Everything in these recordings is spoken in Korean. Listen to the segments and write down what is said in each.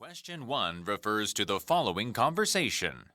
Question 1 refers to the following conversation.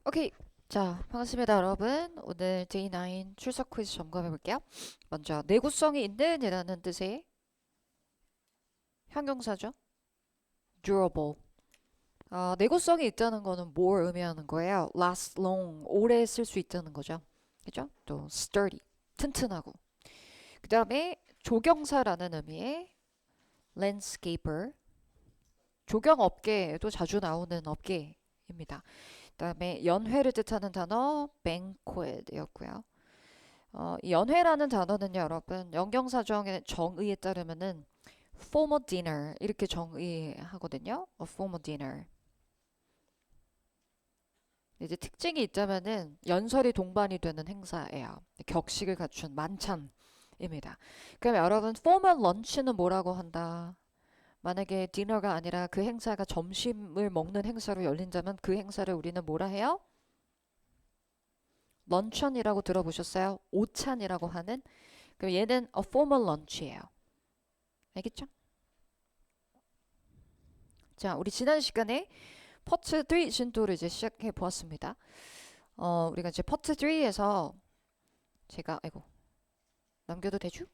오케이. 자, 반갑습니다, 여러분. 오늘 Day9 출석 퀴즈 점검해 볼게요. 먼저, 내구성이 있는 이라는 뜻의 형용사죠. durable. 내구성이 있다는 거는 뭘 의미하는 거예요? last long, 오래 쓸 수 있다는 거죠. 그죠? 또 sturdy, 튼튼하고. 그 다음에 조경사라는 의미의 landscaper, 조경업계에도 자주 나오는 업계입니다. 그 다음에 연회를 뜻하는 단어 banquet이었고요. 이 연회라는 단어는요, 여러분, 영경사정의 정의에 따르면은 formal dinner 이렇게 정의하거든요. A formal dinner. 이제 특징이 있다면은 연설이 동반이 되는 행사예요. 격식을 갖춘 만찬입니다. 그럼 여러분, formal lunch는 뭐라고 한다? 만약에 디너가 아니라 그 행사가 점심을 먹는 행사로 열린다면 그 행사를 우리는 뭐라 해요? 런천이라고 들어보셨어요? 오찬이라고 하는? 그럼 얘는 a formal lunch예요. 알겠죠? 자, 우리 지난 시간에 파트 3 진도를 이제 시작해 보았습니다. 우리가 이제 파트 3에서 제가 남겨도 되죠?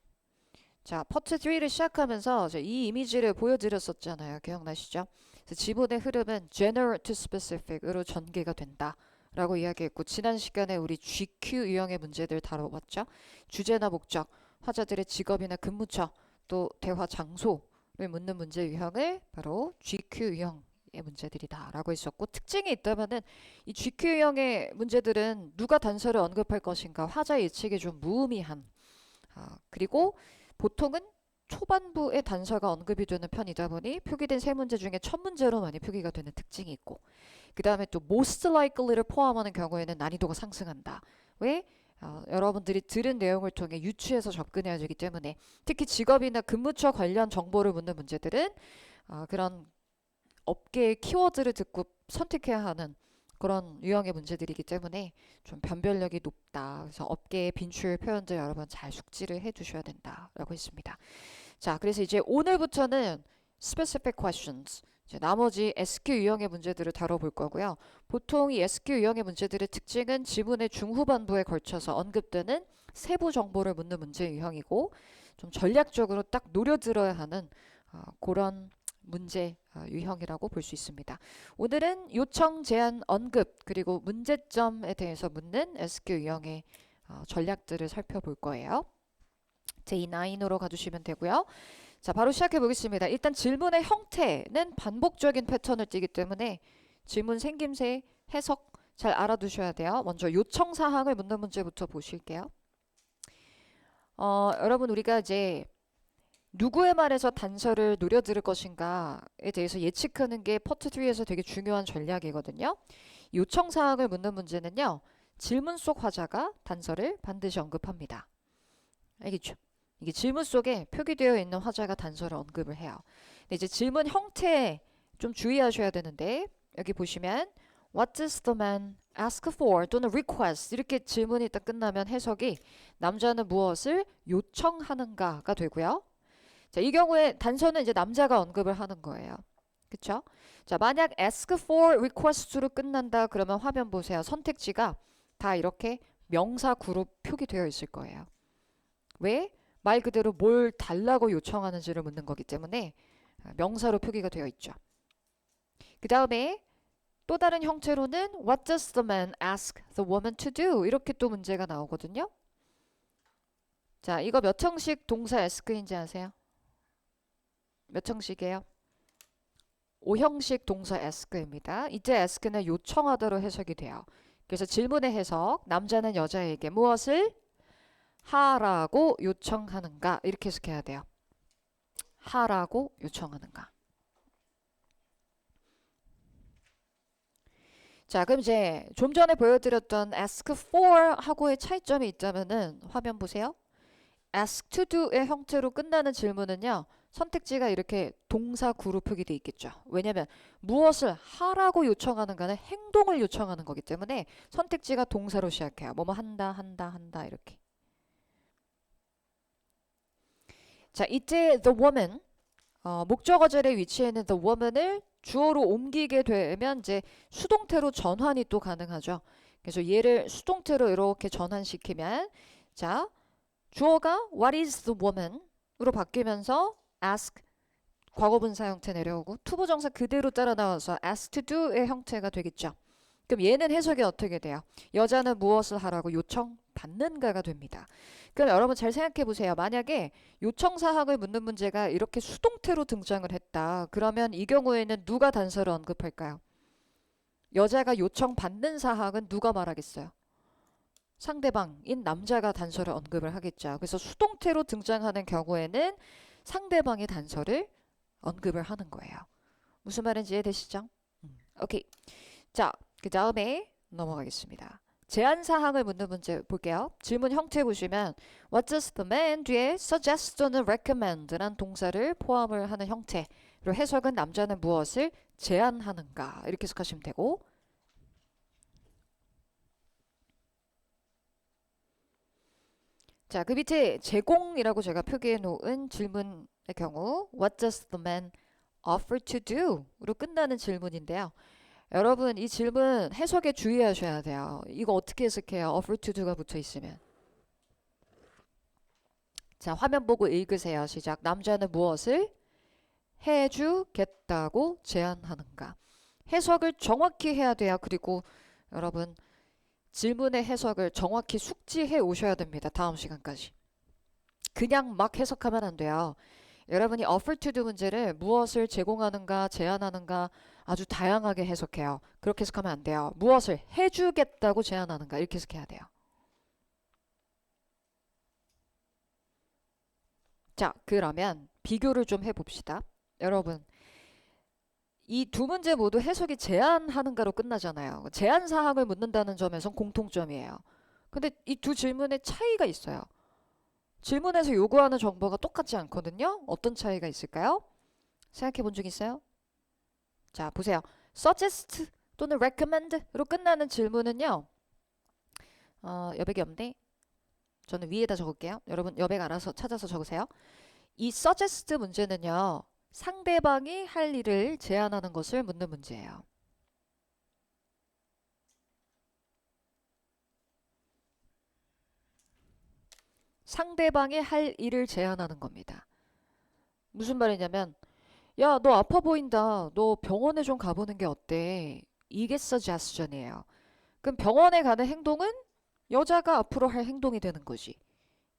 자, 파트 3를 시작하면서 이 이미지를 보여드렸었잖아요. 기억나시죠? 그래서 지문의 흐름은 general to specific으로 전개가 된다. 라고 이야기했고, 지난 시간에 우리 GQ 유형의 문제들 다뤄봤죠? 주제나 목적, 화자들의 직업이나 근무처, 또 대화 장소를 묻는 문제 유형을 바로 GQ 유형의 문제들이다 라고 했었고, 특징이 있다면은 이 GQ 유형의 문제들은 누가 단서를 언급할 것인가, 화자 예측이 좀 무의미한, 그리고 보통은 초반부에 단서가 언급이 되는 편이다 보니 표기된 세 문제 중에 첫 문제로 많이 표기가 되는 특징이 있고, 그 다음에 또 most likely를 포함하는 경우에는 난이도가 상승한다. 왜? 여러분들이 들은 내용을 통해 유추해서 접근해야 되기 때문에, 특히 직업이나 근무처 관련 정보를 묻는 문제들은 그런 업계의 키워드를 듣고 선택해야 하는 그런 유형의 문제들이기 때문에 좀 변별력이 높다. 그래서 업계의 빈출 표현들 여러분 잘 숙지를 해 두셔야 된다라고 했습니다. 자, 그래서 이제 오늘부터는 specific questions, 이제 나머지 SQ 유형의 문제들을 다뤄볼 거고요. 보통 이 SQ 유형의 문제들의 특징은 지문의 중후반부에 걸쳐서 언급되는 세부 정보를 묻는 문제 유형이고, 좀 전략적으로 딱 노려들어야 하는 그런 문제 유형이라고 볼 수 있습니다. 오늘은 요청, 제안, 언급, 그리고 문제점에 대해서 묻는 SQ 유형의 전략들을 살펴볼 거예요. J9으로 가주시면 되고요. 자, 바로 시작해 보겠습니다. 일단 질문의 형태는 반복적인 패턴을 띠기 때문에 질문 생김새, 해석 잘 알아두셔야 돼요. 먼저 요청 사항을 묻는 문제부터 보실게요. 여러분, 우리가 이제 누구의 말에서 단서를 노려들을 것인가에 대해서 예측하는 게 파트 3에서 되게 중요한 전략이거든요. 요청 사항을 묻는 문제는요, 질문 속 화자가 단서를 반드시 언급합니다. 알겠죠? 이게 질문 속에 표기되어 있는 화자가 단서를 언급을 해요. 근데 이제 질문 형태에 좀 주의하셔야 되는데, 여기 보시면 What does the man ask for? 또는 request 이렇게 질문이 딱 끝나면 해석이 남자는 무엇을 요청하는가가 되고요. 자, 이 경우에 단서는 이제 남자가 언급을 하는 거예요. 그쵸? 자, 만약 ask for request로 끝난다 그러면 화면 보세요. 선택지가 다 이렇게 명사구로 표기되어 있을 거예요. 왜? 말 그대로 뭘 달라고 요청하는지를 묻는 거기 때문에 명사로 표기가 되어 있죠. 그 다음에 또 다른 형태로는 What does the man ask the woman to do? 이렇게 또 문제가 나오거든요. 자, 이거 몇 형식 동사 ask인지 아세요? 몇 형식이에요? 5형식 동사 ask입니다. 이때 ask는 요청하다로 해석이 돼요. 그래서 질문의 해석, 남자는 여자에게 무엇을 하라고 요청하는가? 이렇게 해석해야 돼요. 하라고 요청하는가? 자, 그럼 이제 좀 전에 보여드렸던 ask for 하고의 차이점이 있다면은 화면 보세요. ask to do의 형태로 끝나는 질문은요. 선택지가 이렇게 동사구로 표기되어 있겠죠. 왜냐면 무엇을 하라고 요청하는가는 행동을 요청하는 거기 때문에 선택지가 동사로 시작해요. 뭐뭐 한다, 한다, 한다 이렇게. 자, 이때 the woman 목적어절의 위치에 있는 the woman을 주어로 옮기게 되면 이제 수동태로 전환이 또 가능하죠. 그래서 얘를 수동태로 이렇게 전환시키면 자, 주어가 what is the woman으로 바뀌면서 ask 과거분사 형태 내려오고 투부정사 그대로 따라 나와서 ask to do의 형태가 되겠죠. 그럼 얘는 해석이 어떻게 돼요? 여자는 무엇을 하라고 요청받는가가 됩니다. 그럼 여러분 잘 생각해 보세요. 만약에 요청사항을 묻는 문제가 이렇게 수동태로 등장을 했다. 그러면 이 경우에는 누가 단서를 언급할까요? 여자가 요청받는 사항은 누가 말하겠어요? 상대방인 남자가 단서를 언급을 하겠죠. 그래서 수동태로 등장하는 경우에는 상대방의 단서를 언급을 하는 거예요. 무슨 말인지 이해되시죠? 오케이. 자, 그 다음에 넘어가겠습니다. 제안사항을 묻는 문제 볼게요. 질문 형태 보시면 What does the man 뒤에 suggest 또는 recommend 란 동사를 포함을 하는 형태. 그리고 해석은 남자는 무엇을 제안하는가 이렇게 해석하시면 되고 자, 그 밑에 제공이라고 제가 표기해 놓은 질문의 경우 What does the man offer to do? 로 끝나는 질문인데요. 여러분 이 질문 해석에 주의하셔야 돼요. 이거 어떻게 해석해요? offer to do가 붙어 있으면. 자, 화면 보고 읽으세요. 시작. 남자는 무엇을 해주겠다고 제안하는가? 해석을 정확히 해야 돼요. 그리고 여러분 질문의 해석을 정확히 숙지해 오셔야 됩니다. 다음 시간까지. 그냥 막 해석하면 안 돼요. 여러분이 offer to do 문제를 무엇을 제공하는가, 제안하는가 아주 다양하게 해석해요. 그렇게 해석하면 안 돼요. 무엇을 해주겠다고 제안하는가 이렇게 해석해야 돼요. 자, 그러면 비교를 좀 해봅시다. 여러분, 이 두 문제 모두 해석이 제안하는가로 끝나잖아요. 제안사항을 묻는다는 점에선 공통점이에요. 근데 이 두 질문에 차이가 있어요. 질문에서 요구하는 정보가 똑같지 않거든요. 어떤 차이가 있을까요? 생각해 본 적 있어요? 자, 보세요. suggest 또는 recommend로 끝나는 질문은요. 여백이 없네. 저는 위에다 적을게요. 여러분 여백 알아서 찾아서 적으세요. 이 suggest 문제는요. 상대방이 할 일을 제안하는 것을 묻는 문제예요. 상대방이 할 일을 제안하는 겁니다. 무슨 말이냐면 야, 너 아파 보인다. 너 병원에 좀 가보는 게 어때? 이게 suggestion이에요. 그럼 병원에 가는 행동은 여자가 앞으로 할 행동이 되는 거지.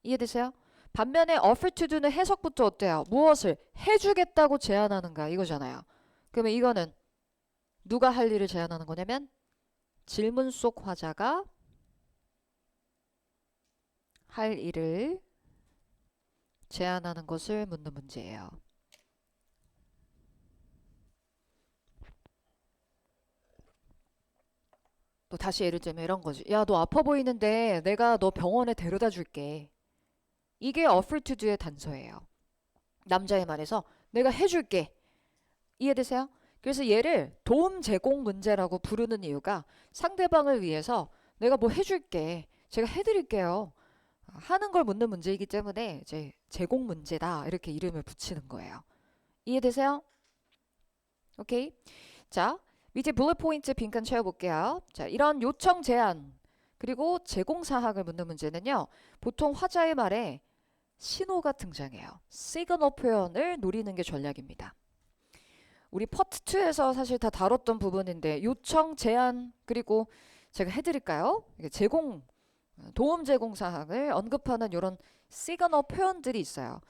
이해되세요? 반면에 offer to do는 해석부터 어때요? 무엇을 해주겠다고 제안하는가 이거잖아요. 그러면 이거는 누가 할 일을 제안하는 거냐면 질문 속 화자가 할 일을 제안하는 것을 묻는 문제예요. 또 다시 예를 들면 이런 거지. 야, 너 아파 보이는데 내가 너 병원에 데려다 줄게. 이게 offer to do의 단서예요. 남자의 말에서 내가 해줄게. 이해되세요? 그래서 얘를 도움 제공 문제라고 부르는 이유가 상대방을 위해서 내가 뭐 해줄게. 제가 해드릴게요. 하는 걸 묻는 문제이기 때문에 이제 제공 문제다. 이렇게 이름을 붙이는 거예요. 이해되세요? 오케이. 자, 밑에 블루 포인트 빈칸 채워볼게요. 자, 이런 요청 제안 그리고 제공사항을 묻는 문제는요. 보통 화자의 말에 신호가 등장해요. 시그널 표현을 노리는 게 전략입니다. 우리 파트 2에서 사실 다 다뤘던 부분인데 요청, 제안, 그리고 제가 해드릴까요? 도움 제공 사항을 언급하는 이런 시그널 표현들이 있어요.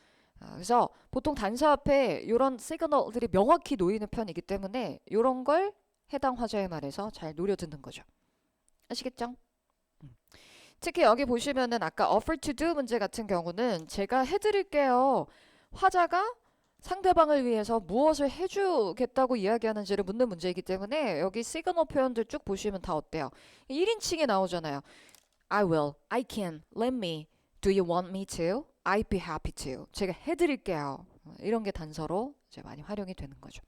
그래서 보통 단서 앞에 이런 시그널들이 명확히 놓이는 편이기 때문에 이런 걸 해당 화자의 말에서 잘 노려듣는 거죠. 아시겠죠? 특히 여기 보시면은 아까 offer to do 문제 같은 경우는 제가 해드릴게요. 화자가 상대방을 위해서 무엇을 해주겠다고 이야기하는지를 묻는 문제이기 때문에 여기 시그널 표현들 쭉 보시면 다 어때요? 1인칭이 나오잖아요. I will, I can, let me, do you want me to? I'd be happy to. 제가 해드릴게요. 이런 게 단서로 이제 많이 활용이 되는 거죠.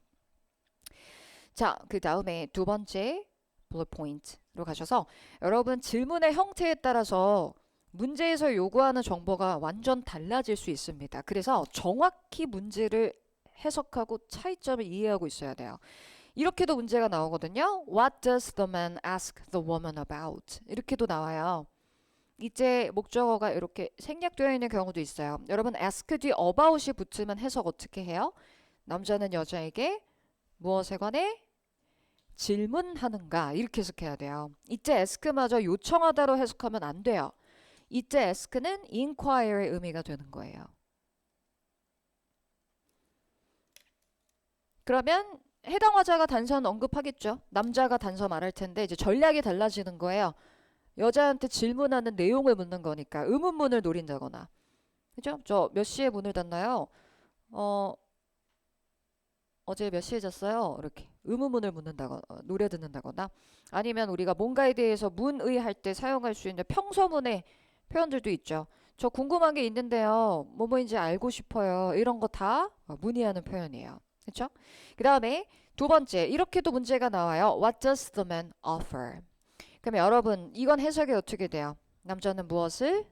자, 그 다음에 두 번째 bullet point로 가셔서 여러분 질문의 형태에 따라서 문제에서 요구하는 정보가 완전 달라질 수 있습니다. 그래서 정확히 문제를 해석하고 차이점을 이해하고 있어야 돼요. 이렇게도 문제가 나오거든요. What does the man ask the woman about? 이렇게도 나와요. 이제 목적어가 이렇게 생략되어 있는 경우도 있어요. 여러분 ask 뒤 about이 붙으면 해석 어떻게 해요? 남자는 여자에게 무엇에 관해 질문하는가 이렇게 해석해야 돼요. 이때 ask마저 요청하다로 해석하면 안 돼요. 이때 ask는 inquire의 의미가 되는 거예요. 그러면 해당 화자가 단서는 언급하겠죠. 남자가 단서 말할 텐데 이제 전략이 달라지는 거예요. 여자한테 질문하는 내용을 묻는 거니까 의문문을 노린다거나. 그죠? 저 몇 시에 문을 닫나요? 어제 몇 시에 잤어요? 이렇게 의문문을 묻는다거나 노려듣는다거나 아니면 우리가 뭔가에 대해서 문의할 때 사용할 수 있는 평서문의 표현들도 있죠. 저 궁금한 게 있는데요. 뭐뭐인지 알고 싶어요. 이런 거 다 문의하는 표현이에요. 그렇죠? 그 다음에 두 번째 이렇게도 문제가 나와요. What does the man offer? 그럼 여러분 이건 해석이 어떻게 돼요? 남자는 무엇을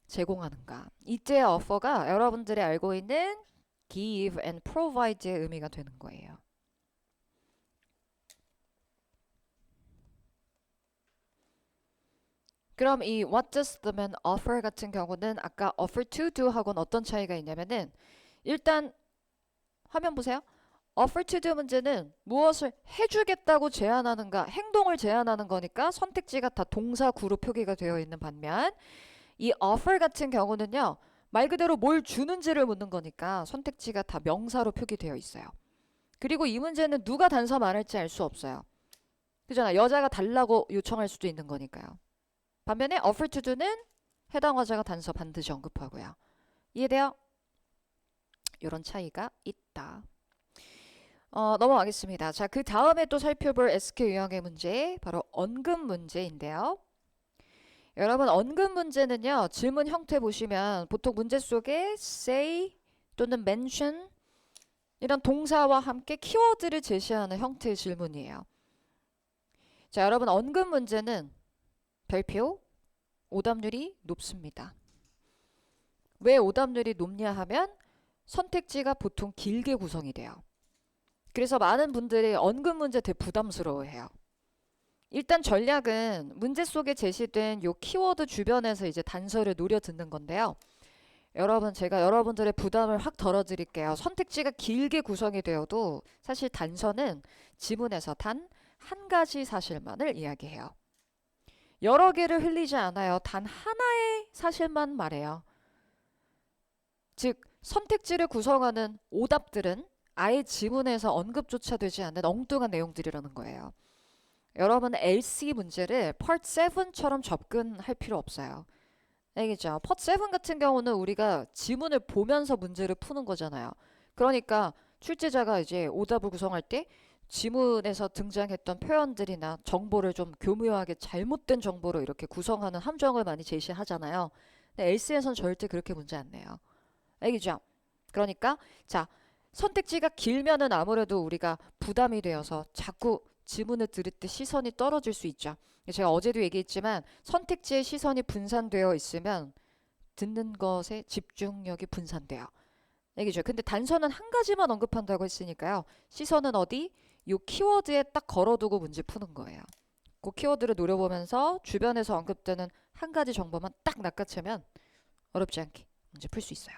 제공하는가? 이때 offer가 여러분들이 알고 있는 give and provide의 의미가 되는 거예요. 그럼 이 what does the man offer 같은 경우는 아까 offer to do 하고는 어떤 차이가 있냐면은 일단 화면 보세요. offer to do 문제는 무엇을 해주겠다고 제안하는가 행동을 제안하는 거니까 선택지가 다 동사구로 표기가 되어 있는 반면 이 offer 같은 경우는요. 말 그대로 뭘 주는지를 묻는 거니까 선택지가 다 명사로 표기되어 있어요. 그리고 이 문제는 누가 단서 말할지 알 수 없어요. 그잖아. 여자가 달라고 요청할 수도 있는 거니까요. 반면에 offer to do는 해당 화자가 단서 반드시 언급하고요. 이해돼요? 이런 차이가 있다. 넘어가겠습니다. 자, 그 다음에 또 살펴볼 SQ 유형의 문제 바로 언급 문제인데요. 여러분 언급 문제는요. 질문 형태 보시면 보통 문제 속에 say 또는 mention 이런 동사와 함께 키워드를 제시하는 형태의 질문이에요. 자, 여러분 언급 문제는 별표 오답률이 높습니다. 왜 오답률이 높냐 하면 선택지가 보통 길게 구성이 돼요. 그래서 많은 분들이 언급 문제 되게 부담스러워해요. 일단 전략은 문제 속에 제시된 요 키워드 주변에서 이제 단서를 노려듣는 건데요. 여러분 제가 여러분들의 부담을 확 덜어드릴게요. 선택지가 길게 구성이 되어도 사실 단서는 지문에서 단 한 가지 사실만을 이야기해요. 여러 개를 흘리지 않아요. 단 하나의 사실만 말해요. 즉 선택지를 구성하는 오답들은 아예 지문에서 언급조차 되지 않는 엉뚱한 내용들이라는 거예요. 여러분 LC 문제를 Part 7처럼 접근할 필요 없어요. 알겠죠? Part 7 같은 경우는 우리가 지문을 보면서 문제를 푸는 거잖아요. 그러니까 출제자가 이제 오답을 구성할 때 지문에서 등장했던 표현들이나 정보를 좀 교묘하게 잘못된 정보로 이렇게 구성하는 함정을 많이 제시하잖아요. 근데 LC에서는 절대 그렇게 문제 안 내요. 알겠죠? 그러니까 자 선택지가 길면은 아무래도 우리가 부담이 되어서 자꾸 지문을 들을 때 시선이 떨어질 수 있죠. 제가 어제도 얘기했지만 선택지의 시선이 분산되어 있으면 듣는 것에 집중력이 분산돼요. 알겠죠? 근데 단서는 한 가지만 언급한다고 했으니까요. 시선은 어디? 요 키워드에 딱 걸어두고 문제 푸는 거예요. 그 키워드를 노려보면서 주변에서 언급되는 한 가지 정보만 딱 낚아채면 어렵지 않게 문제 풀 수 있어요.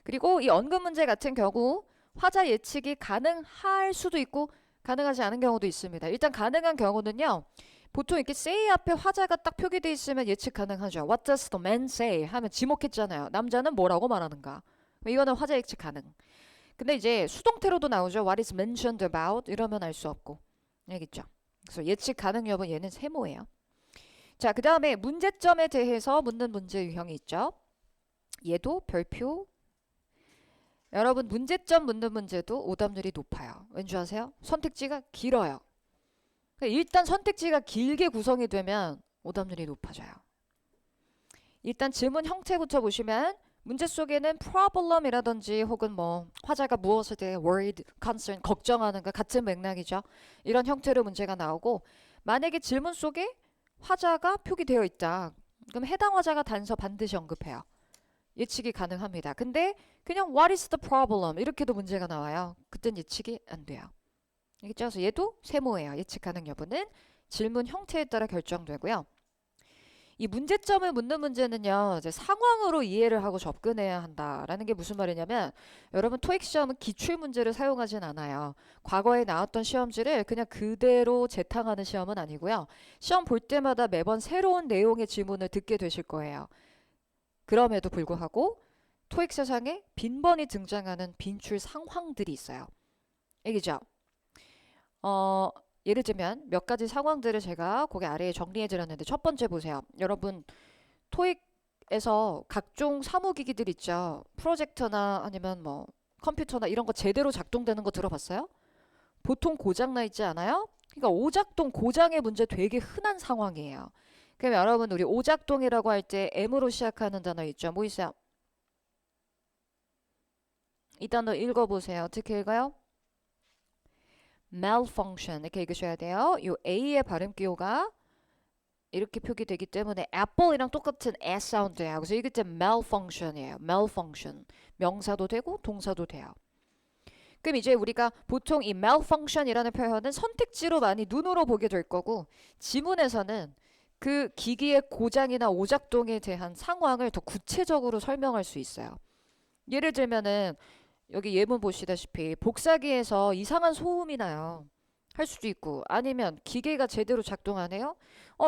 그리고 이 언급 문제 같은 경우 화자 예측이 가능할 수도 있고 가능하지 않은 경우도 있습니다. 일단 가능한 경우는요. 보통 이렇게 say 앞에 화자가 딱 표기되어 있으면 예측 가능하죠. What does the man say? 하면 지목했잖아요. 남자는 뭐라고 말하는가? 이거는 화자 예측 가능. 근데 이제 수동태로도 나오죠. What is mentioned about? 이러면 알 수 없고. 알겠죠? 그래서 예측 가능 여부 얘는 세모예요. 자, 그 다음에 문제점에 대해서 묻는 문제 유형이 있죠. 얘도 별표. 여러분 문제점 묻는 문제도 오답률이 높아요. 왠지 아세요? 선택지가 길어요. 일단 선택지가 길게 구성이 되면 오답률이 높아져요. 일단 질문 형태부터 보시면 문제 속에는 problem이라든지 혹은 뭐 화자가 무엇에 대해 worried, concern, 걱정하는 것 같은 맥락이죠. 이런 형태로 문제가 나오고 만약에 질문 속에 화자가 표기되어 있다. 그럼 해당 화자가 단서 반드시 언급해요. 예측이 가능합니다. 근데 그냥 what is the problem 이렇게도 문제가 나와요. 그땐 예측이 안 돼요. 알겠죠? 그래서 얘도 세모예요. 예측 가능 여부는 질문 형태에 따라 결정되고요. 이 문제점을 묻는 문제는요. 이제 상황으로 이해를 하고 접근해야 한다라는 게 무슨 말이냐면 여러분 토익 시험은 기출 문제를 사용하진 않아요. 과거에 나왔던 시험지를 그냥 그대로 재탕하는 시험은 아니고요. 시험 볼 때마다 매번 새로운 내용의 질문을 듣게 되실 거예요. 그럼에도 불구하고 토익 세상에 빈번히 등장하는 빈출 상황들이 있어요. 알겠죠? 예를 들면 몇 가지 상황들을 제가 거기 아래에 정리해 드렸는데 첫 번째 보세요. 여러분 토익에서 각종 사무기기들 있죠. 프로젝터나 아니면 뭐 컴퓨터나 이런 거 제대로 작동되는 거 들어봤어요? 보통 고장 나 있지 않아요? 그러니까 오작동 고장의 문제 되게 흔한 상황이에요. 그럼 여러분 우리 오작동이라고 할 때 M으로 시작하는 단어 있죠. 뭐 있어요? 이 단어 읽어보세요. 어떻게 읽어요? malfunction 이렇게 읽으셔야 돼요. 이 A의 발음 기호가 이렇게 표기되기 때문에 apple이랑 똑같은 S 사운드예요. 그래서 이게 malfunction이에요. malfunction. 명사도 되고 동사도 돼요. 그럼 이제 우리가 보통 이 malfunction이라는 표현은 선택지로 많이 눈으로 보게 될 거고 지문에서는 그 기기의 고장이나 오작동에 대한 상황을 더 구체적으로 설명할 수 있어요. 예를 들면은 여기 예문 보시다시피 복사기에서 이상한 소음이 나요. 할 수도 있고 아니면 기계가 제대로 작동 안 해요?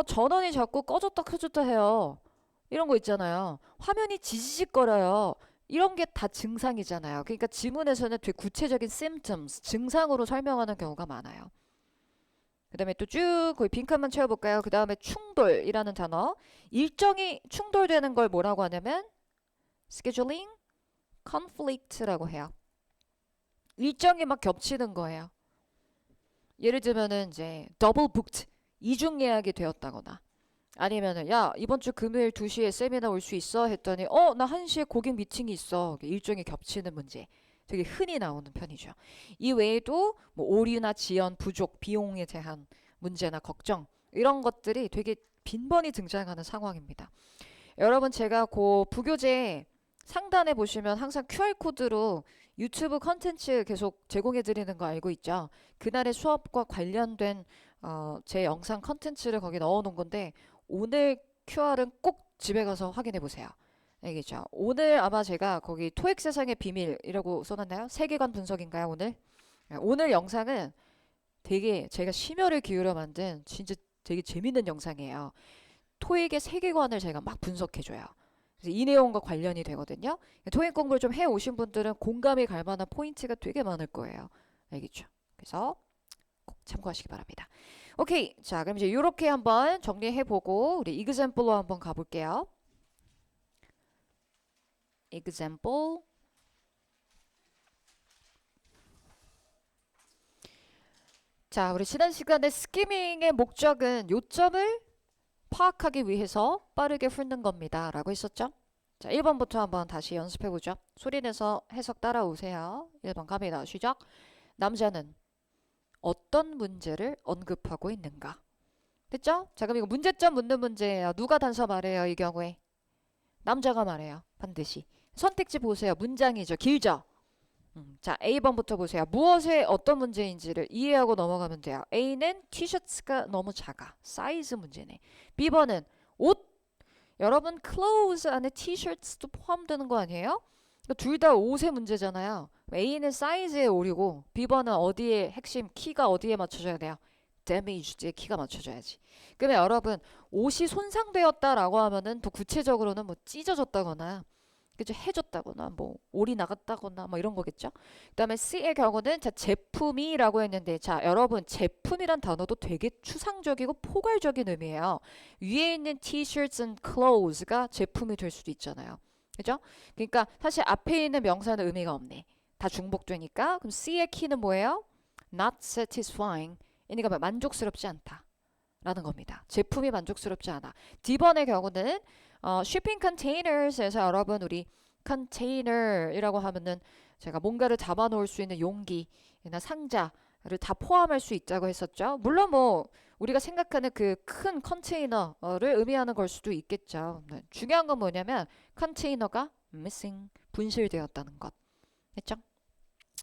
전원이 자꾸 꺼졌다 켜졌다 해요. 이런 거 있잖아요. 화면이 지지직거려요. 이런 게 다 증상이잖아요. 그러니까 지문에서는 되게 구체적인 symptoms, 증상으로 설명하는 경우가 많아요. 그 다음에 또 쭉 거기 빈칸만 채워볼까요? 그 다음에 충돌이라는 단어. 일정이 충돌되는 걸 뭐라고 하냐면 scheduling conflict라고 해요. 일정이 막 겹치는 거예요. 예를 들면은 이제 double booked 이중 예약이 되었다거나 아니면은 야 이번 주 금요일 2시에 세미나 올 수 있어 했더니 나 1시에 고객 미팅이 있어. 일정이 겹치는 문제 되게 흔히 나오는 편이죠. 이 외에도 뭐 오류나 지연 부족 비용에 대한 문제나 걱정 이런 것들이 되게 빈번히 등장하는 상황입니다. 여러분 제가 그 부교재 상단에 보시면 항상 QR코드로 유튜브 컨텐츠 계속 제공해 드리는 거 알고 있죠? 그날의 수업과 관련된 제 영상 컨텐츠를 거기 넣어 놓은 건데 오늘 QR은 꼭 집에 가서 확인해 보세요. 알겠죠? 오늘 아마 제가 거기 토익 세상의 비밀이라고 써놨나요? 세계관 분석인가요 오늘? 오늘 영상은 되게 제가 심혈을 기울여 만든 진짜 되게 재밌는 영상이에요. 토익의 세계관을 제가 막 분석해줘요. 그래서 이 내용과 관련이 되거든요. 토익 공부를 좀 해오신 분들은 공감이 갈 만한 포인트가 되게 많을 거예요. 알겠죠? 그래서 꼭 참고하시기 바랍니다. 오케이. 자, 그럼 이제 이렇게 한번 정리해보고 우리 example로 한번 가볼게요. example. 자, 우리 지난 시간에 스키밍의 목적은 요점을 파악하기 위해서 빠르게 훑는 겁니다. 라고 했었죠? 자, 1번부터 한번 다시 연습해보죠. 소리내서 해석 따라오세요. 1번 갑니다. 시작. 남자는 어떤 문제를 언급하고 있는가? 됐죠? 자, 그럼 이거 문제점 묻는 문제예요. 누가 단서 말해요, 이 경우에? 남자가 말해요. 반드시. 선택지 보세요. 문장이죠. 길죠? 자, A번부터 보세요. 무엇의 어떤 문제인지를 이해하고 넘어가면 돼요. A는 티셔츠가 너무 작아. 사이즈 문제네. B번은 옷. 여러분 clothes 안에 티셔츠도 포함되는 거 아니에요? 둘 다 옷의 문제잖아요. A는 사이즈에 오류고 B번은 어디에 핵심 키가 어디에 맞춰줘야 돼요? damage에 키가 맞춰줘야지. 그러면 여러분 옷이 손상되었다라고 하면은 더 구체적으로는 뭐 찢어졌다거나 그죠? 해줬다거나 뭐 올이 나갔다거나 뭐 이런 거겠죠. 그다음에 C의 경우는 자 제품이라고 했는데 자 여러분 제품이란 단어도 되게 추상적이고 포괄적인 의미예요. 위에 있는 t-shirts and clothes가 제품이 될 수도 있잖아요. 그죠? 그러니까 사실 앞에 있는 명사는 의미가 없네. 다 중복되니까 그럼 C의 키는 뭐예요? not satisfying. 그러니까 만족스럽지 않다. 라는 겁니다. 제품이 만족스럽지 않아. D번의 경우는 shipping containers에서 여러분 우리 container이라고 하면은 제가 뭔가를 담아 놓을 수 있는 용기나 상자를 다 포함할 수 있다고 했었죠. 물론 뭐 우리가 생각하는 그 큰 컨테이너를 의미하는 걸 수도 있겠죠. 네. 중요한 건 뭐냐면 컨테이너가 missing, 분실되었다는 것. 했죠?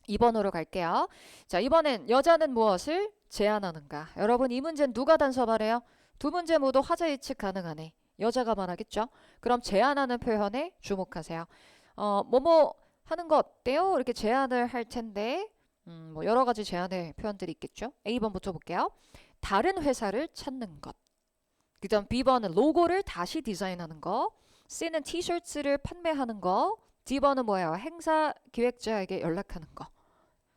2번으로 갈게요. 자, 이번엔 여자는 무엇을 제안하는가? 여러분 이 문제는 누가 단서말해요? 두 문제 모두 화자 예측 가능하네. 여자가 말하겠죠? 그럼 제안하는 표현에 주목하세요. 뭐뭐 하는 거 어때요? 이렇게 제안을 할 텐데 뭐 여러 가지 제안의 표현들이 있겠죠? A번부터 볼게요. 다른 회사를 찾는 것. 그 다음 B번은 로고를 다시 디자인하는 거. C는 티셔츠를 판매하는 거. D번은 뭐예요? 행사 기획자에게 연락하는 거.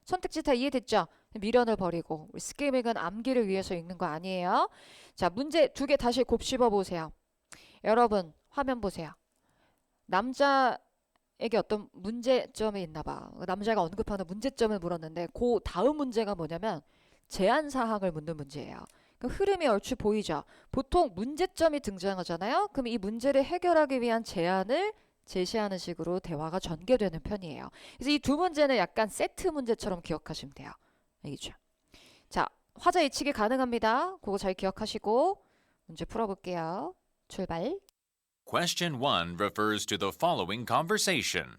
선택지 다 이해됐죠? 미련을 버리고 우리 스케이밍은 암기를 위해서 읽는 거 아니에요. 자, 문제 두 개 다시 곱씹어 보세요. 여러분 화면 보세요. 남자에게 어떤 문제점이 있나 봐. 남자가 언급하는 문제점을 물었는데 그 다음 문제가 뭐냐면 제안 사항을 묻는 문제예요. 그 흐름이 얼추 보이죠? 보통 문제점이 등장하잖아요. 그럼 이 문제를 해결하기 위한 제안을 제시하는 식으로 대화가 전개되는 편이에요. 그래서 이 두 문제는 약간 세트 문제처럼 기억하시면 돼요. 알겠죠? 자, 화자 예측이 가능합니다. 그거 잘 기억하시고 문제 풀어볼게요. 출발. Question 1 refers to the following conversation.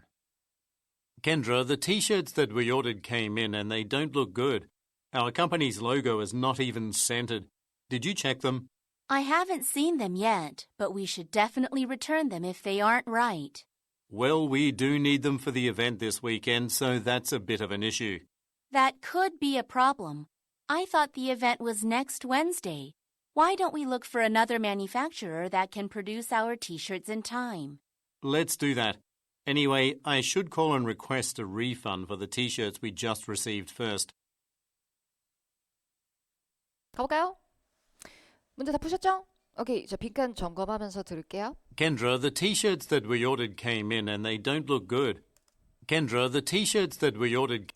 Kendra, the t-shirts that we ordered came in and they don't look good. Our company's logo is not even centered. Did you check them? I haven't seen them yet, but we should definitely return them if they aren't right. Well, we do need them for the event this weekend, so that's a bit of an issue. That could be a problem. I thought the event was next Wednesday. Why don't we look for another manufacturer that can produce our t-shirts in time? Let's do that. Anyway, I should call and request a refund for the t-shirts we just received first. 가볼까요? 문제 다 푸셨죠? 오케이, 자 빈칸 점검하면서 들을게요. Kendra, the t-shirts that we ordered came in and they don't look good. Kendra, the t-shirts that we ordered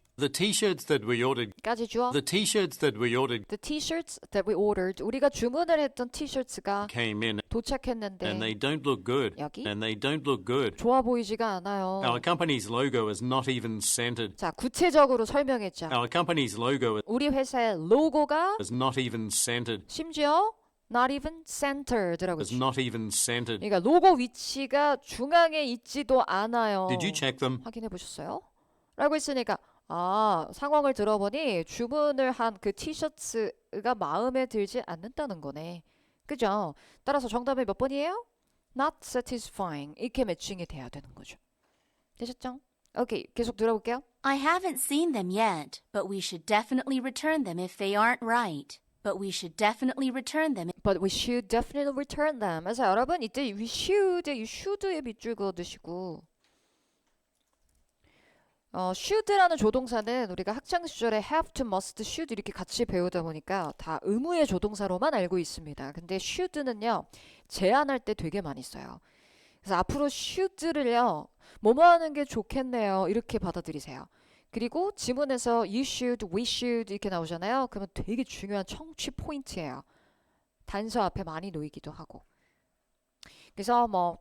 까지 주어. The t-shirts that we ordered The t-shirts that we ordered. 우리가 주문을 했던 티셔츠가 came in 도착했는데 and they don't look good. 여기? And they don't look good. 좋아 보이지가 않아요. Our company's logo is not even centered. 자, 구체적으로 설명했죠. Our company's logo 우리 회사의 로고가 is not even centered. 심지어 not even centered라고 Is 했죠. not even centered. 그러니까 로고 위치가 중앙에 있지도 않아요. Did you check them? 확인해 보셨어요? 라고 했으니까 상황을 들어보니 주문을 한 그 티셔츠가 마음에 들지 않는다는 거네. 그죠? 따라서 정답이 몇 번이에요? Not satisfying. 이렇게 매칭이 돼야 되는 거죠. 되셨죠? 오케이, 계속 들어볼게요. I haven't seen them yet, but we should definitely return them if they aren't right. But we should definitely return them. But we should definitely return them. 그래서 여러분 이때 we should, 이 should에 밑줄 그어두시고 should라는 조동사는 우리가 학창 시절에 have to, must, should 이렇게 같이 배우다 보니까 다 의무의 조동사로만 알고 있습니다. 근데 should는요 제안할 때 되게 많이 써요. 그래서 앞으로 should를요 뭐뭐 하는 게 좋겠네요 이렇게 받아들이세요. 그리고 지문에서 you should, we should 이렇게 나오잖아요. 그러면 되게 중요한 청취 포인트예요. 단서 앞에 많이 놓이기도 하고. 그래서 뭐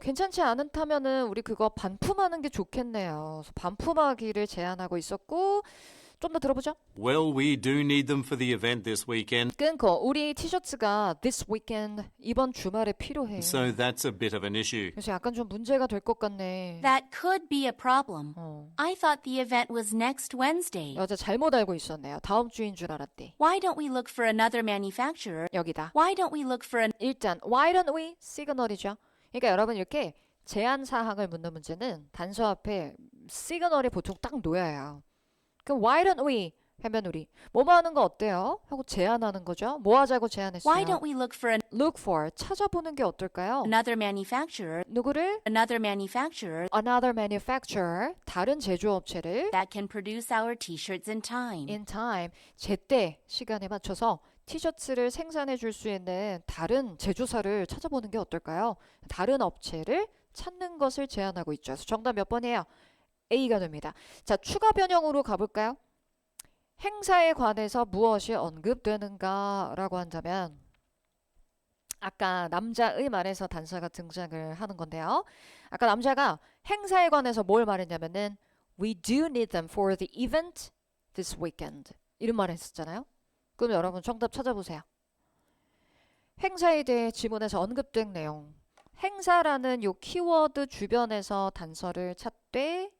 괜찮지 않다면은 우리 그거 반품하는 게 좋겠네요. 그래서 반품하기를 제안하고 있었고 좀 더 들어보죠. Well, we do need them for the event this weekend, 끊고 우리 티셔츠가 this weekend 이번 주말에 필요해. so that's a bit of an issue. 그래서 약간 좀 문제가 될 것 같네. That could be a problem. 어. I thought the event was next Wednesday. 여자 잘못 알고 있었네요. 다음 주인 줄 알았대. Why don't we look for another manufacturer? 여기다. Why don't we look for an 일단 why don't we 시그널이죠. 그러니까 여러분 이렇게 제한 사항을 묻는 문제는 단서 앞에 시그널이 보통 딱 놓여요. 그럼 why don't we 하면 우리 뭐뭐 하는 거 어때요? 하고 제안하는 거죠. 뭐 하자고 제안했어요? Why don't we look for Look for 찾아보는 게 어떨까요? another manufacturer? 누구를? Another manufacturer Another manufacturer 다른 제조업체를 that can produce our t-shirts in time. in time 제때 시간에 맞춰서 티셔츠를 생산해 줄 수 있는 다른 제조사를 찾아보는 게 어떨까요? 다른 업체를 찾는 것을 제안하고 있죠. 그래서 정답 몇 번이에요? A가 됩니다. 자, 추가 변형으로 가볼까요? 행사에 관해서 무엇이 언급되는가 라고 한다면 아까 남자의 말에서 단서가 등장을 하는 건데요. 아까 남자가 행사에 관해서 뭘 말했냐면은 We do need them for the event this weekend 이런 말을 했었잖아요. 그럼 여러분 정답 찾아보세요. 행사에 대해 지문에서 언급된 내용 행사라는 요 키워드 주변에서 단서를 찾되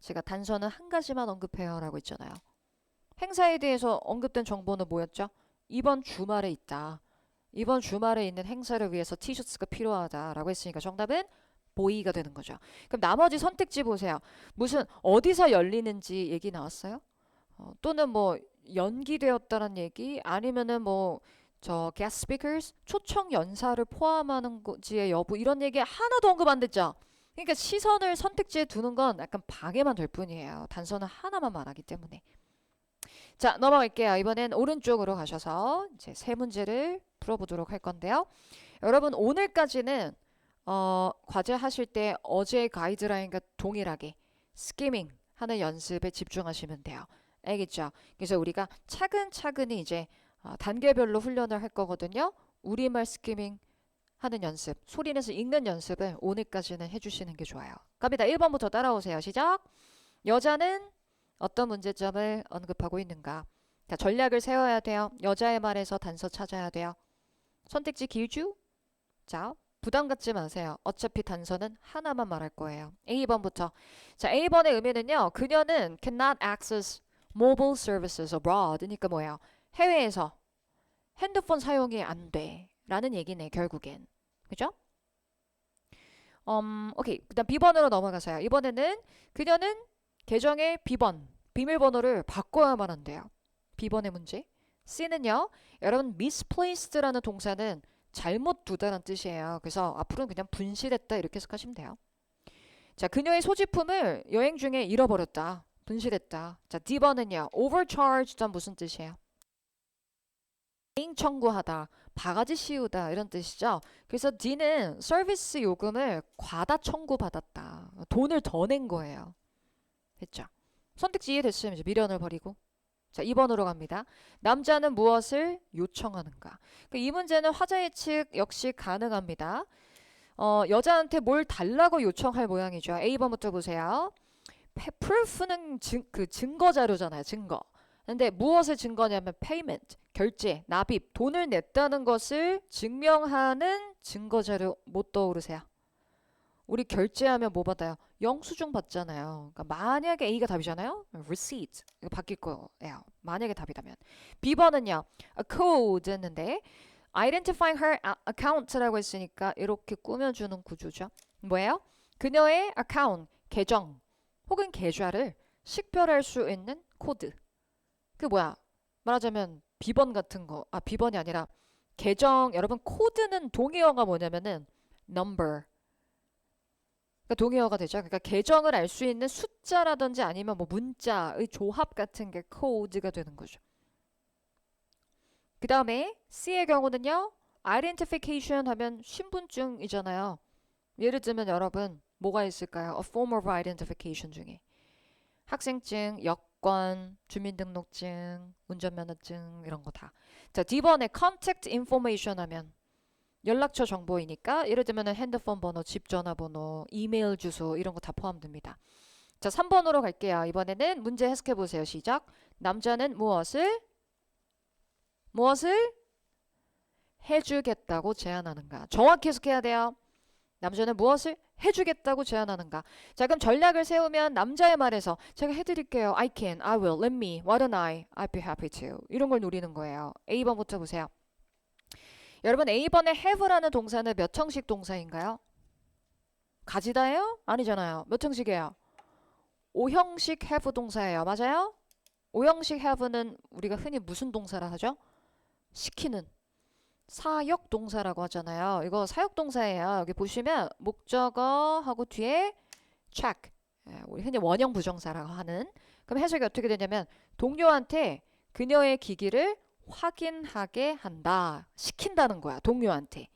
제가 단서는 한 가지만 언급해요 라고 있잖아요. 행사에 대해서 언급된 정보는 뭐였죠? 이번 주말에 있다. 이번 주말에 있는 행사를 위해서 티셔츠가 필요하다라고 했으니까 정답은 보이가 되는 거죠. 그럼 나머지 선택지 보세요. 무슨 어디서 열리는지 얘기 나왔어요? 또는 뭐 연기되었다는 얘기 아니면은 뭐 저 guest speakers 초청 연사를 포함하는 지의 여부 이런 얘기 하나도 언급 안 됐죠. 그러니까 시선을 선택지에 두는 건 약간 방해만 될 뿐이에요. 단서는 하나만 말하기 때문에. 자, 넘어갈게요. 이번엔 오른쪽으로 가셔서 이제 세 문제를 풀어보도록 할 건데요. 여러분 오늘까지는 과제 하실 때 어제 가이드라인과 동일하게 스키밍 하는 연습에 집중하시면 돼요. 알겠죠? 그래서 우리가 차근차근히 이제 단계별로 훈련을 할 거거든요. 우리말 스키밍 하는 연습, 소리내서 읽는 연습을 오늘까지는 해주시는 게 좋아요. 갑니다. 1번부터 따라오세요. 시작! 여자는 어떤 문제점을 언급하고 있는가? 자, 전략을 세워야 돼요. 여자의 말에서 단서 찾아야 돼요. 선택지 길죠? 자, 부담 갖지 마세요. 어차피 단서는 하나만 말할 거예요. A번부터. 자, A번의 의미는요. 그녀는 cannot access mobile services abroad. 그러니까 뭐예요? 해외에서 핸드폰 사용이 안 돼. 라는 얘기네, 결국엔. 그죠? 오케이. 그다음 B번으로 넘어가서요. 이번에는 그녀는 계정의 비밀번호를 바꿔야만 한대요. B번의 문제. C는요. 여러분 misplaced라는 동사는 잘못 두다는 뜻이에요. 그래서 앞으로는 그냥 분실했다 이렇게 해석하시면 돼요. 자, 그녀의 소지품을 여행 중에 잃어버렸다. 분실했다. 자, D번은요. overcharged란 무슨 뜻이에요? 청구하다, 바가지 씌우다 이런 뜻이죠. 그래서 D는 서비스 요금을 과다 청구받았다. 돈을 더 낸 거예요. 됐죠? 선택지 이해됐으면 이제 미련을 버리고 자 2번으로 갑니다. 남자는 무엇을 요청하는가? 이 문제는 화자의 측 역시 가능합니다. 여자한테 뭘 달라고 요청할 모양이죠. A번부터 보세요. proof는 증거 자료잖아요. 증거. 근데 무엇의 증거냐면 payment, 결제, 납입, 돈을 냈다는 것을 증명하는 증거 자료 못 떠오르세요? 우리 결제하면 뭐 받아요? 영수증 받잖아요. 그러니까 만약에 A가 답이잖아요. receipt 이거 바뀔 거예요. 만약에 답이라면. B번은요. a code 했는데 identifying her account라고 했으니까 이렇게 꾸며주는 구조죠. 뭐예요? 그녀의 account, 계정 혹은 계좌를 식별할 수 있는 코드. 그 뭐야? 말하자면 B번 같은 거. B번이 아니라 계정. 여러분 코드는 동의어가 뭐냐면은 number. 그러니까 동의어가 되죠. 그러니까 계정을 알 수 있는 숫자라든지 아니면 뭐 문자의 조합 같은 게 코드가 되는 거죠. 그 다음에 C의 경우는요. identification 하면 신분증이잖아요. 예를 들면 여러분 뭐가 있을까요? A form of identification 중에 학생증, 여권, 주민등록증, 운전면허증 이런 거 다. 자, D번에 contact information 하면 연락처 정보이니까 예를 들면 핸드폰 번호, 집 전화번호, 이메일 주소 이런 거 다 포함됩니다. 자, 3번으로 갈게요. 이번에는 문제 해석해 보세요. 시작. 남자는 무엇을 해주겠다고 제안하는가? 정확히 해석해야 돼요. 남자는 무엇을 해주겠다고 제안하는가? 자, 그럼 전략을 세우면 남자의 말에서 제가 해드릴게요. I can, I will, let me, why don't I, I'd be happy to. 이런 걸 노리는 거예요. A번부터 보세요. 여러분 A번에 have라는 동사는 몇 형식 동사인가요? 가지다예요? 아니잖아요. 몇 형식이에요? 5형식 have 동사예요. 맞아요? 5형식 have는 우리가 흔히 무슨 동사라 하죠? 시키는 사역 동사라고 하잖아요. 이거 사역 동사예요. 여기 보시면 목적어하고 뒤에 check, 우리 흔히 원형 부정사라고 하는. 그럼 해석이 어떻게 되냐면 동료한테 그녀의 기기를 확인하게 한다. 시킨다는 거야. 동료한테.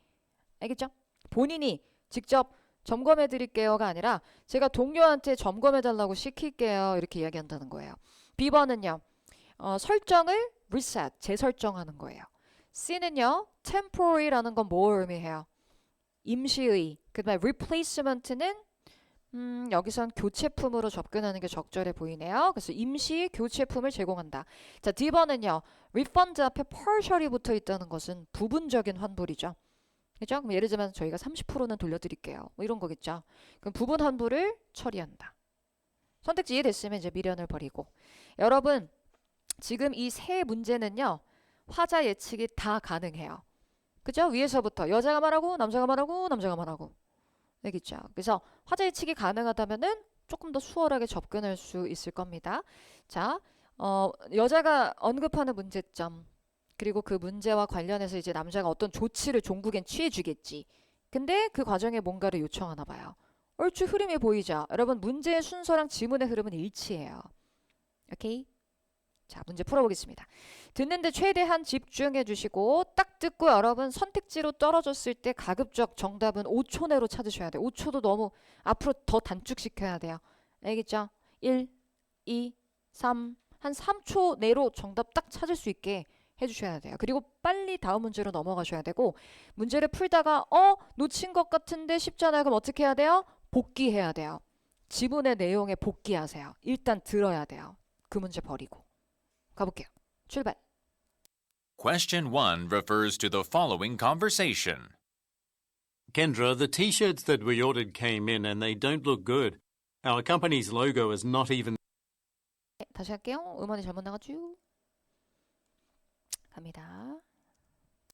알겠죠? 본인이 직접 점검해 드릴게요가 아니라 제가 동료한테 점검해 달라고 시킬게요. 이렇게 이야기한다는 거예요. B번은요. 설정을 reset, 재설정하는 거예요. C는요. temporary라는 건 뭘 의미해요? 임시의. 그 다음에 replacement는 여기선 교체품으로 접근하는 게 적절해 보이네요. 그래서 임시 교체품을 제공한다. 자, D번은요. refund 앞에 partially 붙어 있다는 것은 부분적인 환불이죠. 그죠? 그럼 예를 들면 저희가 30%는 돌려드릴게요. 뭐 이런 거겠죠. 그럼 부분 환불을 처리한다. 선택지 이해됐으면 이제 미련을 버리고. 여러분 지금 이 세 문제는요. 화자 예측이 다 가능해요. 그죠? 위에서부터 여자가 말하고 남자가 말하고 남자가 말하고. 알겠죠? 그래서 화자 예측이 가능하다면은 조금 더 수월하게 접근할 수 있을 겁니다. 자, 여자가 언급하는 문제점. 그리고 그 문제와 관련해서 이제 남자가 어떤 조치를 종국엔 취해주겠지. 근데 그 과정에 뭔가를 요청하나 봐요. 얼추 흐름이 보이죠? 여러분 문제의 순서랑 지문의 흐름은 일치해요. 오케이? 자, 문제 풀어보겠습니다. 듣는데 최대한 집중해 주시고 딱 듣고 여러분 선택지로 떨어졌을 때 가급적 정답은 5초 내로 찾으셔야 돼요. 5초도 너무 앞으로 더 단축시켜야 돼요. 알겠죠? 1, 2, 3, 한 3초 내로 정답 딱 찾을 수 있게 해주셔야 돼요. 그리고 빨리 다음 문제로 넘어가셔야 되고 문제를 풀다가 놓친 것 같은데 쉽잖아요. 그럼 어떻게 해야 돼요? 복기해야 돼요. 지문의 내용에 복기하세요. 일단 들어야 돼요. 그 문제 버리고. 가볼게요. 출발. Question 1 refers to the following conversation. Kendra, the t-shirts that we ordered came in and they don't look good. Our company's logo is not even... 네, 다시 할게요. 음원이 잘못 나갔죠? 갑니다.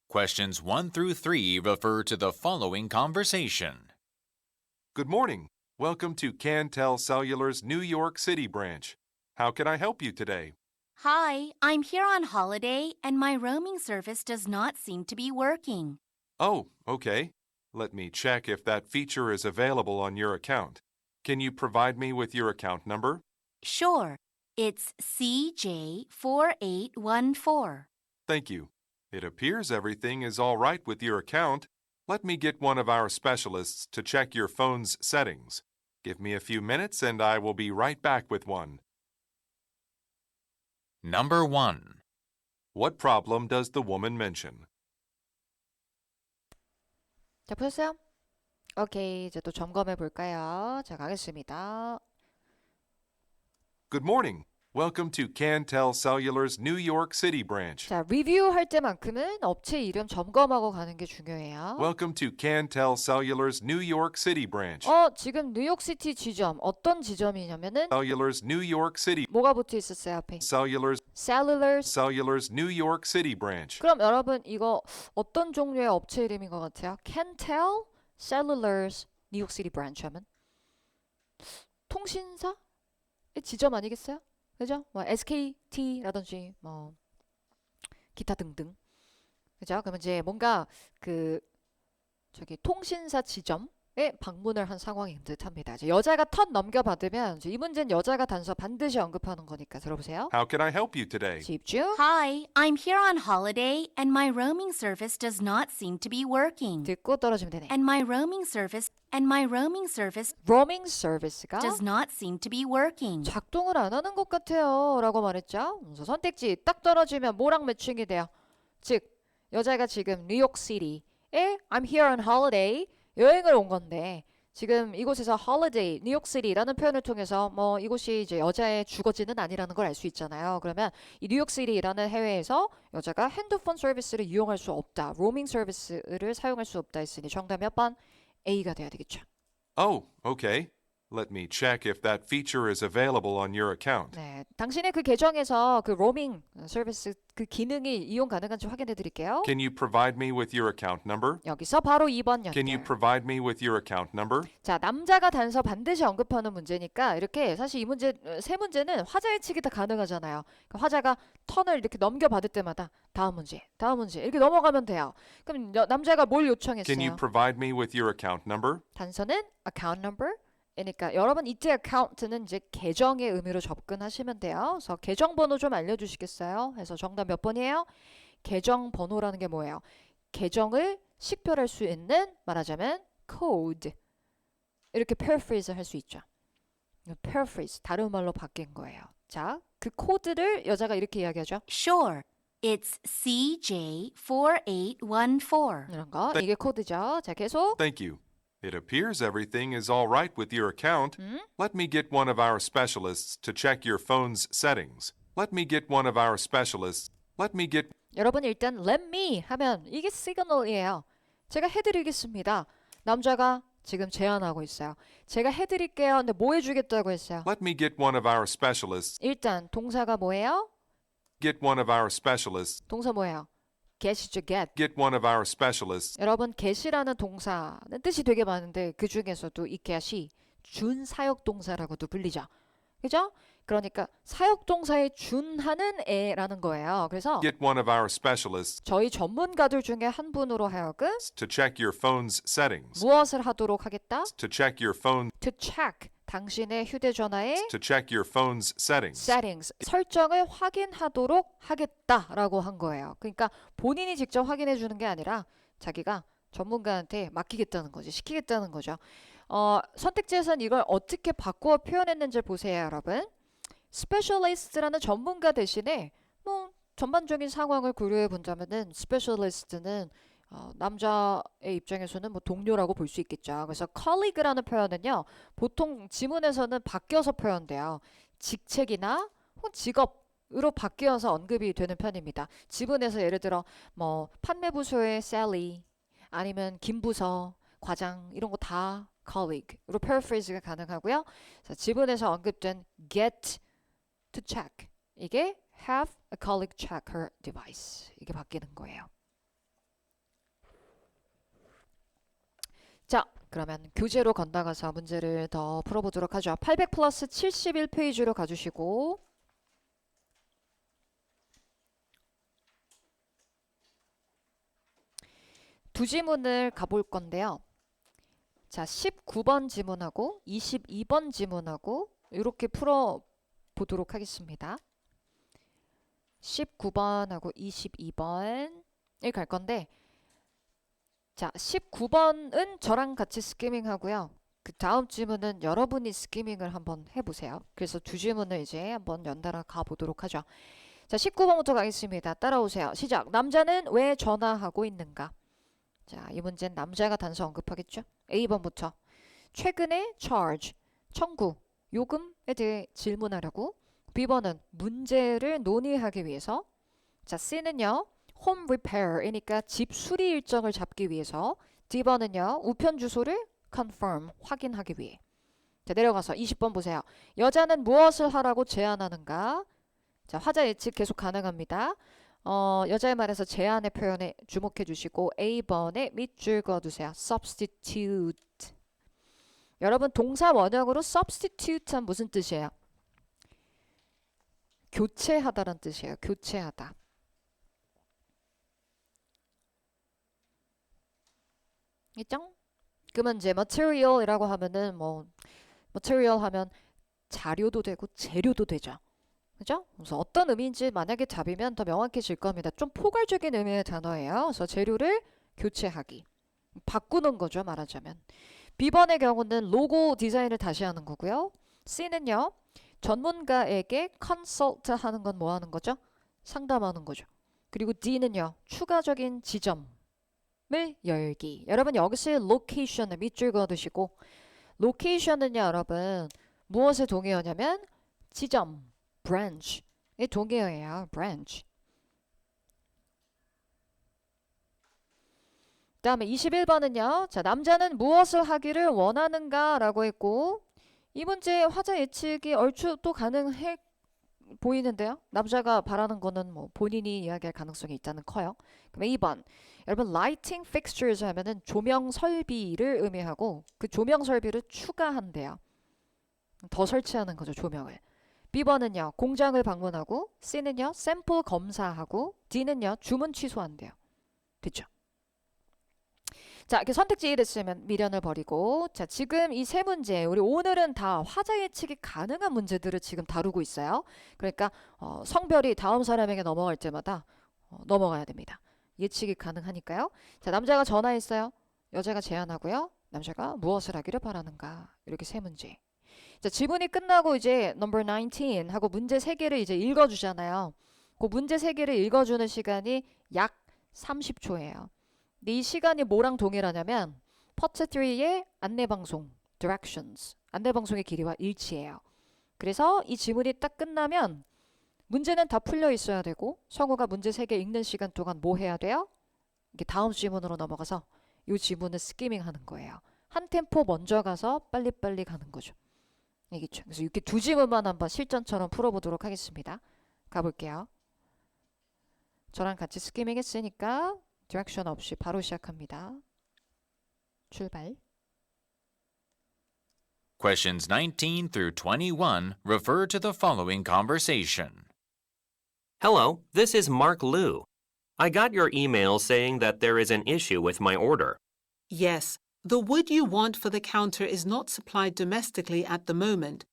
Questions 1 through 3 refer to the following conversation. Good morning. Welcome to Cantel Cellular's New York City branch. How can I help you today? Hi, I'm here on holiday and my roaming service does not seem to be working. Oh, okay. Let me check if that feature is available on your account. Can you provide me with your account number? Sure, it's CJ4814. Thank you. It appears everything is all right with your account. Let me get one of our specialists to check your phone's settings. Give me a few minutes and I will be right back with one. Number 1. What problem does the woman mention? 자, 보셨어요? 오케이, 이제 또 점검해 볼까요? 자, 가겠습니다. Good morning. Welcome to Cantel Cellular's New York City branch. 자, 리뷰할 때만큼은 업체 이름 점검하고 가는 게 중요해요. Welcome to Cantel Cellular's New York City branch. 지금 뉴욕시티 지점 어떤 지점이냐면은 Cellular's New York City. 뭐가 붙어 있었어요, 앞에? Cellular's New York City branch. 그럼 여러분 이거 어떤 종류의 업체 이름인 것 같아요? Cantel Cellular's New York City branch 하면 통신사의 지점 아니겠어요? 그죠? 뭐 SKT라든지 뭐 기타 등등. 그죠? 그러면 이제 뭔가 그 저기 통신사 지점에 방문을 한 상황인 듯합니다. 이제 여자가 턴 넘겨받으면 이제 이 문제는 여자가 단서 반드시 언급하는 거니까 들어보세요. How can I help you today? 집중. Hi, I'm here on holiday and my roaming service does not seem to be working. 듣고 떨어지면 되네. And my roaming service roaming service가 does not seem to be working. 작동을 안 하는 것 같아요 라고 말했죠. 그래서 선택지 딱 떨어지면 뭐랑 매칭이 돼요? 즉 여자가 지금 뉴욕시티에 I'm here on holiday 여행을 온 건데 지금 이곳에서 holiday, 뉴욕시티라는 표현을 통해서 뭐 이곳이 이제 여자의 주거지는 아니라는 걸 알 수 있잖아요. 그러면 이 뉴욕시티라는 해외에서 여자가 핸드폰 서비스를 이용할 수 없다. 로밍 서비스를 사용할 수 없다 했으니 정답 몇 번? A가 돼야 되겠죠. Oh, okay. Let me check if that feature is available on your account. 네, 당신의 그 계정에서 그 로밍 서비스 그 기능이 이용 가능한지 확인해 드릴게요. Can you provide me with your account number? 여기서 바로 2번 Can you 연결. provide me with your account number? 자, 남자가 단서 반드시 언급하는 문제니까 이렇게 사실 이 문제 세 문제는 화자의 측이 다 가능하잖아요. 그러니까 화자가 턴을 이렇게 넘겨받을 때마다 다음 문제, 다음 문제 이렇게 넘어가면 돼요. 그럼 남자가 뭘 Can you 요청했어요? provide me with your account number? 단서는 account number. 그러니까 여러분 이때 account는 이제 계정의 의미로 접근하시면 돼요. 그래서 계정 번호 좀 알려주시겠어요? 해서 정답 몇 번이에요? 계정 번호라는 게 뭐예요? 계정을 식별할 수 있는 말하자면 code. 이렇게 paraphrase 할 수 있죠. paraphrase 다른 말로 바뀐 거예요. 자, 그 코드를 여자가 이렇게 이야기하죠. Sure. It's CJ4814. 이런 거 이게 코드죠. 자, 계속. Thank you. It appears everything is all right with your account. Let me get one of our specialists to check your phone's settings. Let me get one of our specialists. Let me get 여러분 일단 let me 하면 이게 시그널이에요. 제가 해드리겠습니다. 남자가 지금 제안하고 있어요. 제가 해드릴게요. 근데 뭐 해주겠다고 했어요? Let me get one of our specialists. 일단 동사가 뭐예요? Get one of our specialists. 동사 뭐예요? get이죠, get. Get one of our specialists. 여러분 get이라는 동사는 뜻이 되게 많은데 그 중에서도 이 get이 준사역 동사라고도 불리죠. 그죠? 그러니까 사역 동사에 준하는 애라는 거예요. 그래서 Get one of our specialists 저희 전문가들 중에 한 분으로 하여금 to check your phone's settings. 무엇을 하도록 하겠다? To check your phone. To check 당신의 휴대전화의 To check your phone's settings. settings 설정을 확인하도록 하겠다라고 한 거예요. 그러니까 본인이 직접 확인해 주는 게 아니라 자기가 전문가한테 맡기겠다는 거지, 시키겠다는 거죠. 선택지에선 이걸 어떻게 바꾸어 표현했는지 보세요, 여러분. specialist라는 전문가 대신에 뭐 전반적인 상황을 고려해 본다면은 specialist는 남자의 입장에서는 뭐 동료라고 볼 수 있겠죠. 그래서 colleague라는 표현은요, 보통 지문에서는 바뀌어서 표현돼요. 직책이나 혹은 직업으로 바뀌어서 언급이 되는 편입니다. 지문에서 예를 들어 뭐 판매부서의 Sally 아니면 김부서 과장 이런 거 다 colleague로 paraphrase가 가능하고요. 자, 지문에서 언급된 get to check 이게 have a colleague check her device 이게 바뀌는 거예요. 자, 그러면 교재로 건너가서 문제를 더 풀어보도록 하죠. 800 플러스 71페이지로 가주시고 두 지문을 가볼 건데요. 자, 19번 지문하고 22번 지문하고 이렇게 풀어보도록 하겠습니다. 19번하고 22번을 갈 건데 자, 19번은 저랑 같이 스키밍 하고요. 그 다음 지문은 여러분이 스키밍을 한번 해보세요. 그래서 두 지문을 이제 한번 연달아 가보도록 하죠. 자, 19번부터 가겠습니다. 따라오세요. 시작. 남자는 왜 전화하고 있는가? 자, 이 문제는 남자가 단서 언급하겠죠. A번부터 최근에 charge, 청구, 요금에 대해 질문하려고. B번은 문제를 논의하기 위해서. 자, C는요. home repair이니까 집 수리 일정을 잡기 위해서. D번은요. 우편 주소를 confirm, 확인하기 위해. 자, 내려가서 20번 보세요. 여자는 무엇을 하라고 제안하는가? 자, 화자 예측 계속 가능합니다. 여자의 말에서 제안의 표현에 주목해 주시고 A번에 밑줄 그어두세요. substitute. 여러분 동사 원형으로 substitute는 무슨 뜻이에요? 교체하다란 뜻이에요. 교체하다. 있죠? 그러면 이제 material이라고 하면은 뭐 material 하면 자료도 되고 재료도 되죠. 그죠? 그래서 어떤 의미인지 만약에 답이면 더 명확해질 겁니다. 좀 포괄적인 의미의 단어예요. 그래서 재료를 교체하기. 바꾸는 거죠, 말하자면. B번의 경우는 로고 디자인을 다시 하는 거고요. C는요. 전문가에게 컨설트 하는 건 뭐 하는 거죠? 상담하는 거죠. 그리고 D는요. 추가적인 지점을 열기. 여러분 여기서 location을 밑줄 그어두시고 location은요, 여러분 무엇의 동의어냐면 지점, branch의 동의어예요. branch. 그 다음에 21번은요. 자, 남자는 무엇을 하기를 원하는가 라고 했고 이 문제 화자 예측이 얼추 또 가능해 보이는데요. 남자가 바라는 거는 뭐 본인이 이야기할 가능성이 있다는 커요. 그럼 2번. 여러분 lighting fixtures 하면은 조명 설비를 의미하고 그 조명 설비를 추가한대요. 더 설치하는 거죠, 조명을. B번은요. 공장을 방문하고 C는요. 샘플 검사하고 D는요. 주문 취소한대요. 됐죠? 자, 이렇게 선택지 1 있으면 미련을 버리고 자, 지금 이 세 문제 우리 오늘은 다 화자 예측이 가능한 문제들을 지금 다루고 있어요. 그러니까 성별이 다음 사람에게 넘어갈 때마다 넘어가야 됩니다. 예측이 가능하니까요. 자, 남자가 전화했어요. 여자가 제안하고요. 남자가 무엇을 하기를 바라는가. 이렇게 세 문제. 자, 지문이 끝나고 이제 number 19 하고 문제 3개를 이제 읽어주잖아요. 그 문제 3개를 읽어주는 시간이 약 30초예요. 근데 이 시간이 뭐랑 동일하냐면 파트 3의 안내방송 directions 안내방송의 길이와 일치해요. 그래서 이 지문이 딱 끝나면 문제는 다 풀려 있어야 되고 성우가 문제 3개 읽는 시간 동안 뭐 해야 돼요? 이게 다음 지문으로 넘어가서 이 지문을 스키밍 하는 거예요. 한 템포 먼저 가서 빨리빨리 가는 거죠. 알겠죠? 그래서 이렇게 두 지문만 한번 실전처럼 풀어보도록 하겠습니다. 가볼게요. 저랑 같이 스키밍 했으니까 디렉션 없이 바로 시작합니다. 출발. Questions 19 through 21 refer to the following conversation. Hello, this is Mark Liu. I got your email saying that there is an issue with my order. Yes, the wood you want for the counter is not supplied domestically at the moment,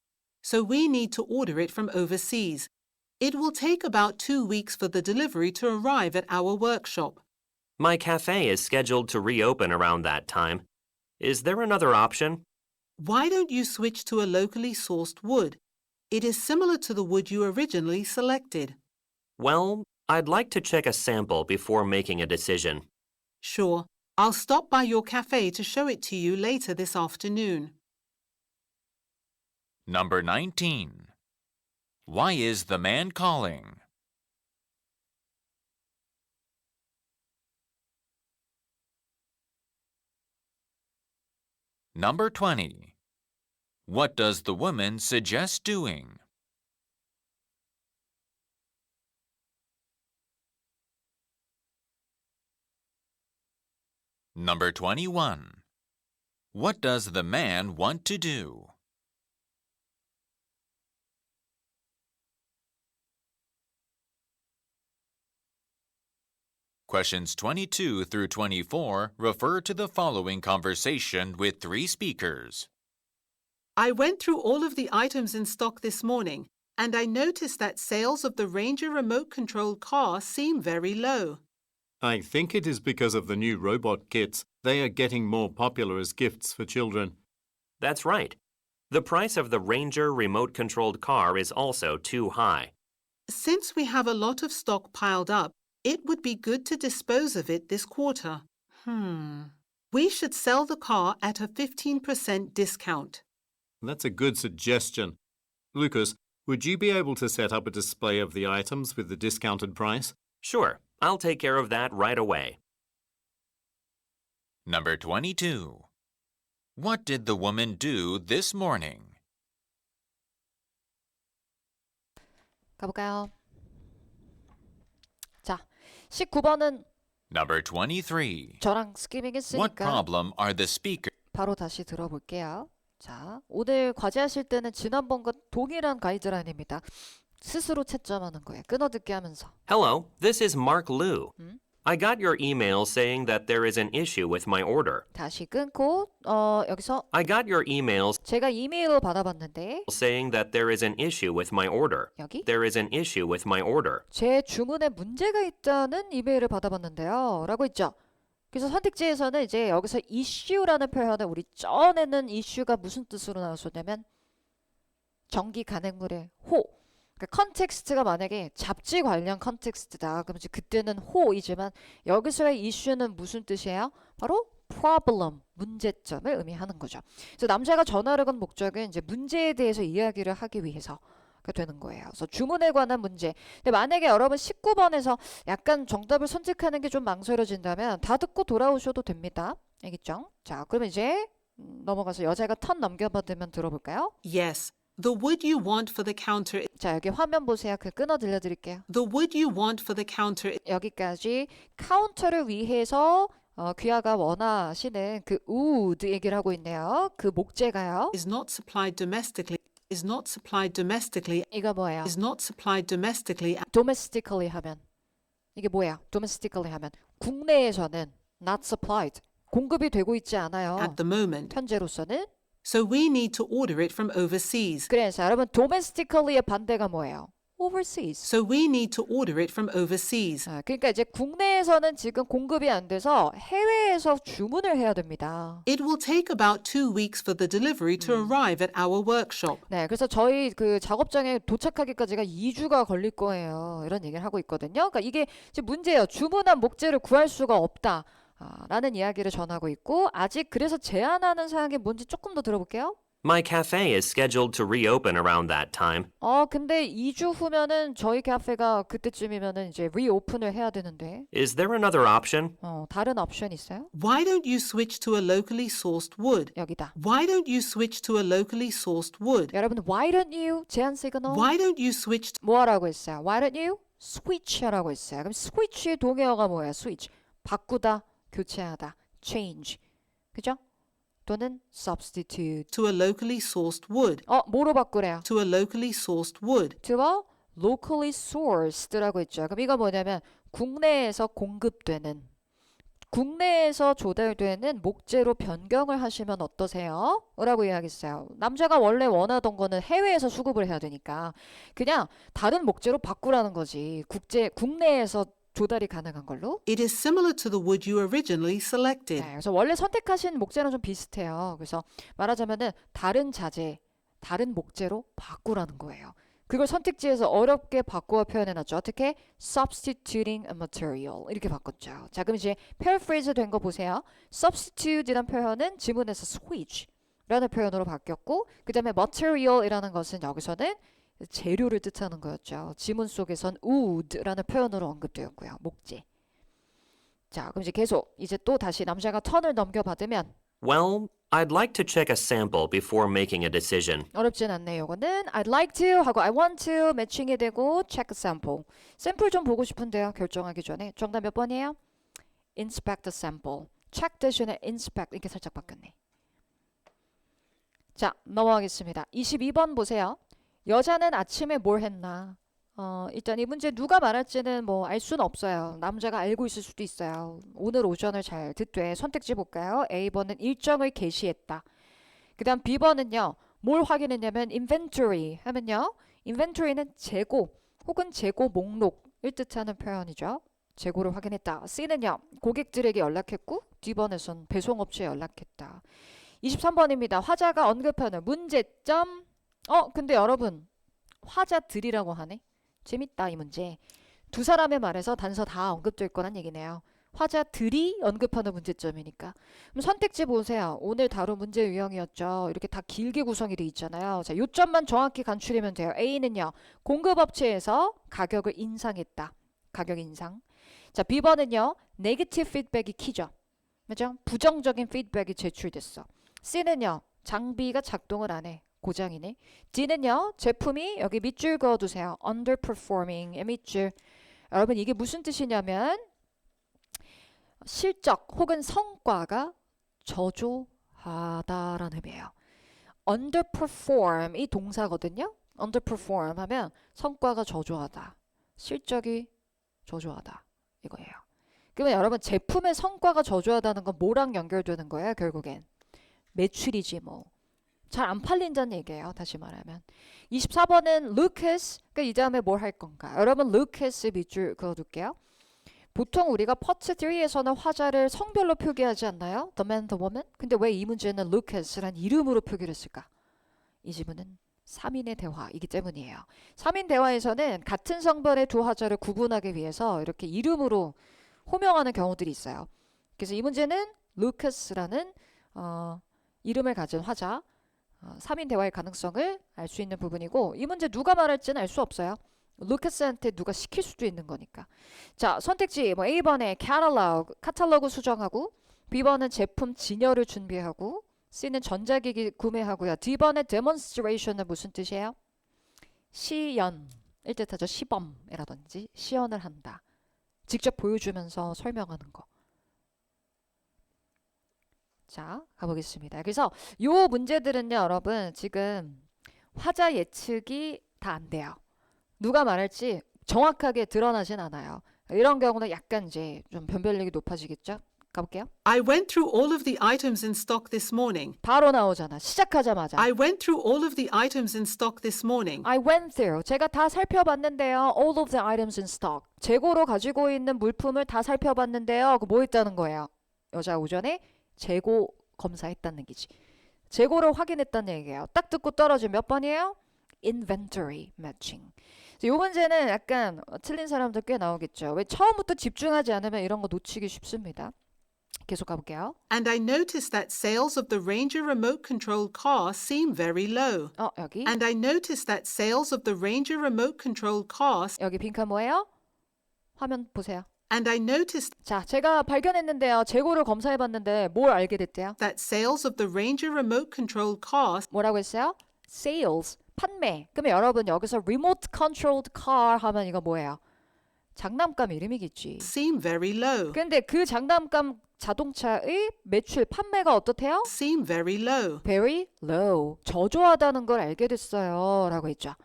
so we need to order it from overseas. It will take about 2 weeks for the delivery to arrive at our workshop. My cafe is scheduled to reopen around that time. Is there another option? Why don't you switch to a locally sourced wood? It is similar to the wood you originally selected. Well, I'd like to check a sample before making a decision. Sure, I'll stop by your cafe to show it to you later this afternoon. Number 19. Why is the man calling? Number 20. What does the woman suggest doing? Number 21. What does the man want to do? Questions 22 through 24 refer to the following conversation with 3 speakers. I went through all of the items in stock this morning, and I noticed that sales of the Ranger remote-controlled car seem very low. I think it is because of the new robot kits. They are getting more popular as gifts for children. That's right. The price of the Ranger remote-controlled car is also too high. Since we have a lot of stock piled up, it would be good to dispose of it this quarter. We should sell the car at a 15% discount. That's a good suggestion. Lucas, would you be able to set up a display of the items with the discounted price? Sure, I'll take care of that right away. Number 22. What did the woman do this morning? 가볼까요? 자, 19번은 Number 23. 저랑 스키밍 What 했으니까 problem are the speakers? 바로 다시 들어볼게요. 자, 오늘 과제하실 때는 지난번과 동일한 가이드라인입니다. 스스로 채점하는 거예요. 끊어듣기 하면서. Hello, this is Mark Liu. Hmm? I got your email saying that there is an issue with my order. 다시 끊고 여기서 I got your email 제가 이메일로 받아봤는데 saying that there is an issue with my order. 여기 There is an issue with my order. 제 주문에 문제가 있다는 이메일을 받아봤는데요. 라고 있죠. 그래서 선택지에서는 이제 여기서 issue라는 표현을 우리 전에는 issue가 무슨 뜻으로 나왔었냐면 정기 간행물의 호. 그러니까 컨텍스트가 만약에 잡지 관련 컨텍스트다. 그럼 이제 그때는 호이지만 여기서의 issue는 무슨 뜻이에요? 바로 problem, 문제점을 의미하는 거죠. 그래서 남자가 전화를 건 목적은 이제 문제에 대해서 이야기를 하기 위해서 가 되는 거예요. 그래서 주문에 관한 문제. 근데 만약에 여러분 19번에서 약간 정답을 선택하는 게 좀 망설여진다면 다 듣고 돌아오셔도 됩니다. 알겠죠? 자, 그러면 이제 넘어가서 여자가 턴 넘겨받으면 들어볼까요? Yes. The wood you want for the counter. 자, 여기 화면 보세요. 그 끊어 들려드릴게요. The wood you want for the counter 여기까지 카운터를 위해서 귀하가 원하시는 그 wood 얘기를 하고 있네요. 그 목재가요. is not supplied domestically. Is not supplied domestically. 이거 뭐예요? Is not supplied domestically. domestically 하면 이게 뭐야? domestically 하면 국내에서는 not supplied 공급이 되고 있지 않아요. At the moment. 현재로서는. So we need to order it from overseas. 그래서 여러분 domestically의 반대가 뭐예요? overseas. So we need to order it from overseas. 그러니까 이제 국내에서는 지금 공급이 안 돼서 해외에서 주문을 해야 됩니다. It will take about 2 weeks for the delivery to arrive at our workshop. 네, 그래서 저희 그 작업장에 도착하기까지가 2주가 걸릴 거예요. 이런 얘기를 하고 있거든요. 그러니까 이게 지금 문제예요. 주문한 목재를 구할 수가 없다. 라는 이야기를 전하고 있고 아직 그래서 제한하는 사항이 뭔지 조금 더 들어볼게요. My cafe is scheduled to reopen around that time. 근데 2주 후면은 저희 카페가 그때쯤이면은 이제 리오픈을 해야 되는데. Is there another option? 다른 옵션 있어요? Why don't you switch to a locally sourced wood? 여기다. Why don't you switch to a locally sourced wood? 여러분, why don't you 제한 시그널? Why don't you switch 뭐 하라고 했어요? Why don't you switch 하라고 했어요. 그럼 switch의 동의어가 뭐예요? switch. 바꾸다, 교체하다, change. 그죠? 또는 substitute. to a locally sourced wood? 뭐로 바꾸래요? To a locally sourced wood. to a locally sourced라고 했죠. 그럼 이거 뭐냐면 국내에서 공급되는 국내에서 조달되는 목재로 변경을 하시면 어떠세요? 라고 이야기했어요. 남자가 원래 원하던 거는 해외에서 수급을 해야 되니까 그냥 다른 목재로 바꾸라는 거지. 국내에서 조달이 가능한 걸로. It is similar to the wood you originally selected. 네, 그래서 원래 선택하신 목재랑 좀 비슷해요. 그래서 말하자면은 다른 자재, 다른 목재로 바꾸라는 거예요. 그걸 선택지에서 어렵게 바꾸어 표현해놨죠. 어떻게? substituting a material 이렇게 바꿨죠. 자, 그럼 이제 paraphrase 된 거 보세요. substitute이란 표현은 지문에서 switch라는 표현으로 바뀌었고 그 다음에 material이라는 것은 여기서는 재료를 뜻하는 거였죠. 지문 속에선 wood라는 표현으로 언급되었고요. 목재. 자, 그럼 이제 계속 이제 또 다시 남자가 턴을 넘겨받으면 Well, I'd like to check a sample before making a decision. 어렵진 않네요. 이거는 I'd like to 하고 I want to 매칭이 되고 check a sample. 샘플 좀 보고 싶은데요. 결정하기 전에. 정답 몇 번이에요? inspect the sample. check 대신에 inspect 이렇게 살짝 바뀌었네. 자, 넘어가겠습니다. 22번 보세요. 여자는 아침에 뭘 했나? 일단 이 문제 누가 말할지는 뭐 알 수는 없어요. 남자가 알고 있을 수도 있어요. 오늘 오전을 잘 듣되 선택지 볼까요? A번은 일정을 게시했다. 그 다음 B번은요. 뭘 확인했냐면 inventory 하면요. inventory는 재고 혹은 재고 목록을 뜻하는 표현이죠. 재고를 확인했다. C는요. 고객들에게 연락했고 D번에선 배송업체에 연락했다. 23번입니다. 화자가 언급하는 문제점. 근데 여러분 화자들이라고 하네. 재밌다 이 문제. 두 사람의 말에서 단서 다 언급될 거란 얘기네요. 화자들이 언급하는 문제점이니까. 그럼 선택지 보세요. 오늘 다룬 문제 유형이었죠. 이렇게 다 길게 구성이 돼 있잖아요. 자, 요점만 정확히 간추리면 돼요. A는요. 공급업체에서 가격을 인상했다. 가격 인상. 자, B번은요. 네거티브 피드백이 키죠. 그죠? 부정적인 피드백이 제출됐어. C는요. 장비가 작동을 안 해. 고장이네. D는요. 제품이 여기 밑줄 그어두세요. underperforming의 밑줄. 여러분 이게 무슨 뜻이냐면 실적 혹은 성과가 저조하다라는 의미예요. underperform 이 동사거든요. underperform 하면 성과가 저조하다. 실적이 저조하다. 이거예요. 그러면 여러분 제품의 성과가 저조하다는 건 뭐랑 연결되는 거예요? 결국엔 매출이지 뭐. 잘 안 팔린다는 얘기예요. 다시 말하면. 24번은 Lucas. 그러니까 이 다음에 뭘 할 건가? 여러분 Lucas 밑줄 그어둘게요. 보통 우리가 파트 3에서는 화자를 성별로 표기하지 않나요? The man, the woman. 근데 왜 이 문제는 Lucas란 이름으로 표기를 했을까? 이 질문은 3인의 대화이기 때문이에요. 3인 대화에서는 같은 성별의 두 화자를 구분하기 위해서 이렇게 이름으로 호명하는 경우들이 있어요. 그래서 이 문제는 루카스라는 이름을 가진 화자 3인 대화의 가능성을 알 수 있는 부분이고 이 문제 누가 말할지는 알 수 없어요. 루카스한테 누가 시킬 수도 있는 거니까. 자, 선택지 뭐 A번에 카탈로그 수정하고 B번은 제품 진열을 준비하고 C는 전자기기 구매하고요. D번의 demonstration은 무슨 뜻이에요? 시연일 뜻하죠. 시범이라든지 시연을 한다. 직접 보여주면서 설명하는 거. 자, 가보겠습니다. 그래서 요 문제들은요, 여러분 지금 화자 예측이 다 안 돼요. 누가 말할지 정확하게 드러나진 않아요. 이런 경우는 약간 이제 좀 변별력이 높아지겠죠? 가볼게요. I went through all of the items in stock this morning. 바로 나오잖아. 시작하자마자. I went through all of the items in stock this morning. I went through. 제가 다 살펴봤는데요. All of the items in stock. 재고로 가지고 있는 물품을 다 살펴봤는데요. 뭐 있다는 거예요? 여자 오전에 재고 검사했다는 얘기지. 재고를 확인했다는 얘기예요. 딱 듣고 떨어진 몇 번이에요? Inventory matching. 이 문제는 약간 틀린 사람들 꽤 나오겠죠. 왜 처음부터 집중하지 않으면 이런 거 놓치기 쉽습니다. 계속 가볼게요. And I noticed that sales of the Ranger remote-controlled car seem very low. 여기. And I noticed that sales of the Ranger remote-controlled car. 여기 빈칸 뭐예요? 화면 보세요. And I noticed 자, 제가 발견했는데요. 재고를 검사해봤는데 뭘 알게 됐대요? that sales of the Ranger remote-controlled car 뭐라고 했어요? Sales, 판매. 그러면 여러분 여기서 remote controlled car 하면 이거 뭐예요? 장난감 이름이겠지. seem very low. 근데 그 장난감 자동차의 매출 판매가 어떻대요? Seem very low. Very low. 저조하다는 걸 알게 됐어요. 라고 했죠.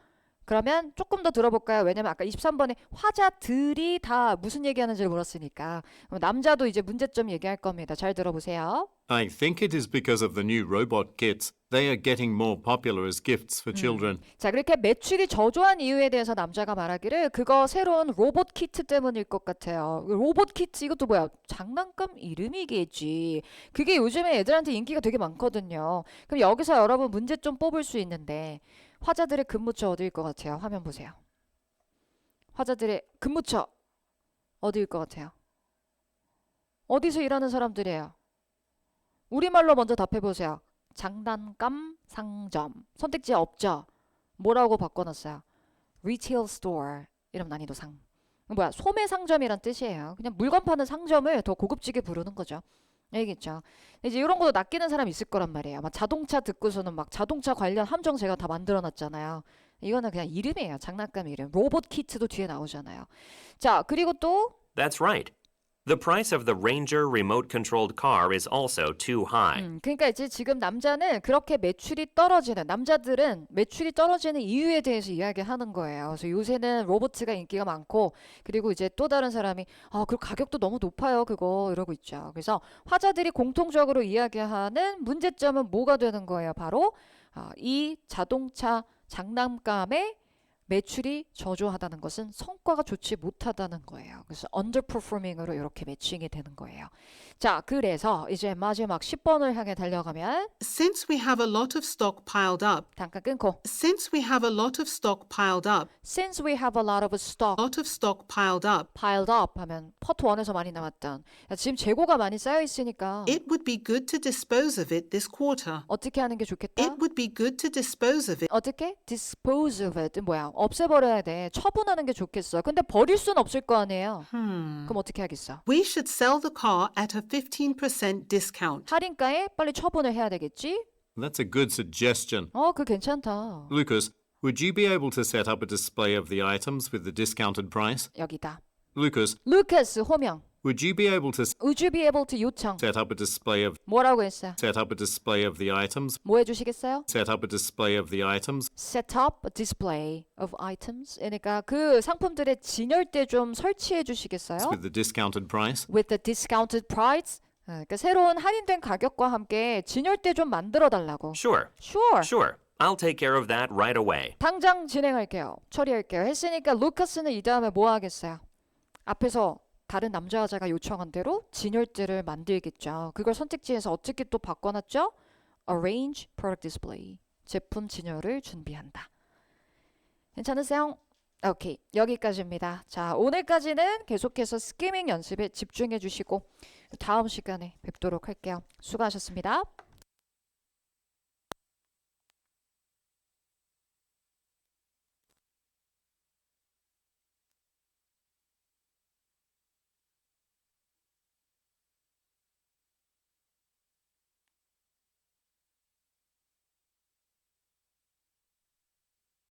그러면 조금 더 들어볼까요? 왜냐면 아까 23번에 화자들이 다 무슨 얘기하는지를 물었으니까 남자도 이제 문제점 얘기할 겁니다. 잘 들어보세요. I think it is because of the new robot kits. They are getting more popular as gifts for children. 자, 그렇게 매출이 저조한 이유에 대해서 남자가 말하기를 그거 새로운 로봇 키트 때문일 것 같아요. 로봇 키트 이것도 뭐야? 장난감 이름이겠지. 그게 요즘에 애들한테 인기가 되게 많거든요. 그럼 여기서 여러분 문제 좀 뽑을 수 있는데 화자들의 근무처 어디일 것 같아요? 화면 보세요. 화자들의 근무처 어디일 것 같아요? 어디서 일하는 사람들이에요? 우리말로 먼저 답해보세요. 장난감 상점. 선택지에 없죠? 뭐라고 바꿔놨어요? Retail store. 이름 난이도 상. 뭐야? 소매 상점이란 뜻이에요. 그냥 물건 파는 상점을 더 고급지게 부르는 거죠. 알겠죠? 이제 이런 것도 낚이는 사람 있을 거란 말이에요. 막 자동차 듣고서는 막 자동차 관련 함정 제가 다 만들어놨잖아요. 이거는 그냥 이름이에요. 장난감 이름. 로봇 키트도 뒤에 나오잖아요. 자, 그리고 또 That's right. The price of the Ranger remote-controlled car is also too high. 그러니까 이제 지금 남자는 그렇게 매출이 떨어지는 남자들은 매출이 떨어지는 이유에 대해서 이야기하는 거예요. 그래서 요새는 로봇가 인기가 많고 그리고 이제 또 다른 사람이 그 가격도 너무 높아요. 그거 이러고 있죠. 그래서 화자들이 공통적으로 이야기하는 문제점은 뭐가 되는 거예요? 바로 이 자동차 장난감의 매출이 저조하다는 것은 성과가 좋지 못하다는 거예요. 그래서 underperforming으로 이렇게 매칭이 되는 거예요. 자, 그래서 이제 마지막 10번을 향해 달려가면 Since we have a lot of stock piled up. 잠깐 끊고 Since we have a lot of stock piled up. Since we have a lot of stock Lot of stock piled up. piled up 하면 part 1에서 많이 남았던 지금 재고가 많이 쌓여 있으니까 It would be good to dispose of it this quarter. 어떻게 하는 게 좋겠다? It would be good to dispose of it. 어떻게? dispose of it 뭐야? 없애버려야 돼. 처분하는 게 좋겠어. 근데 버릴 수는 없을 거 아니에요. 그럼 어떻게 하겠어? We should sell the car at a 15% discount. 할인가에 빨리 처분을 해야 되겠지? That's a good suggestion. 그거 괜찮다. Lucas, would you be able to set up a display of the items with the discounted price? 여기다. Lucas, 루카스 호명. would you be able to Would you be able to 요청. set up a display of 뭐라고 했어요? set up a display of the items? 뭐 해주시겠어요? Set up a display of the items. Set up a display of items. 그러니까 그 상품들의 진열대 좀 설치해 주시겠어요? With the discounted price. With the discounted price. 그러니까 새로운 할인된 가격과 함께 진열대 좀 만들어 달라고. Sure. Sure. Sure. I'll take care of that right away. 당장 진행할게요. 처리할게요. 했으니까 루카스는 이 다음에 뭐 하겠어요? 앞에서 다른 남자 여자가 요청한 대로 진열대를 만들겠죠. 그걸 선택지에서 어떻게 또 바꿔놨죠? Arrange product display. 제품 진열을 준비한다. 괜찮으세요? 오케이. 여기까지입니다. 자, 오늘까지는 계속해서 스키밍 연습에 집중해 주시고 다음 시간에 뵙도록 할게요. 수고하셨습니다.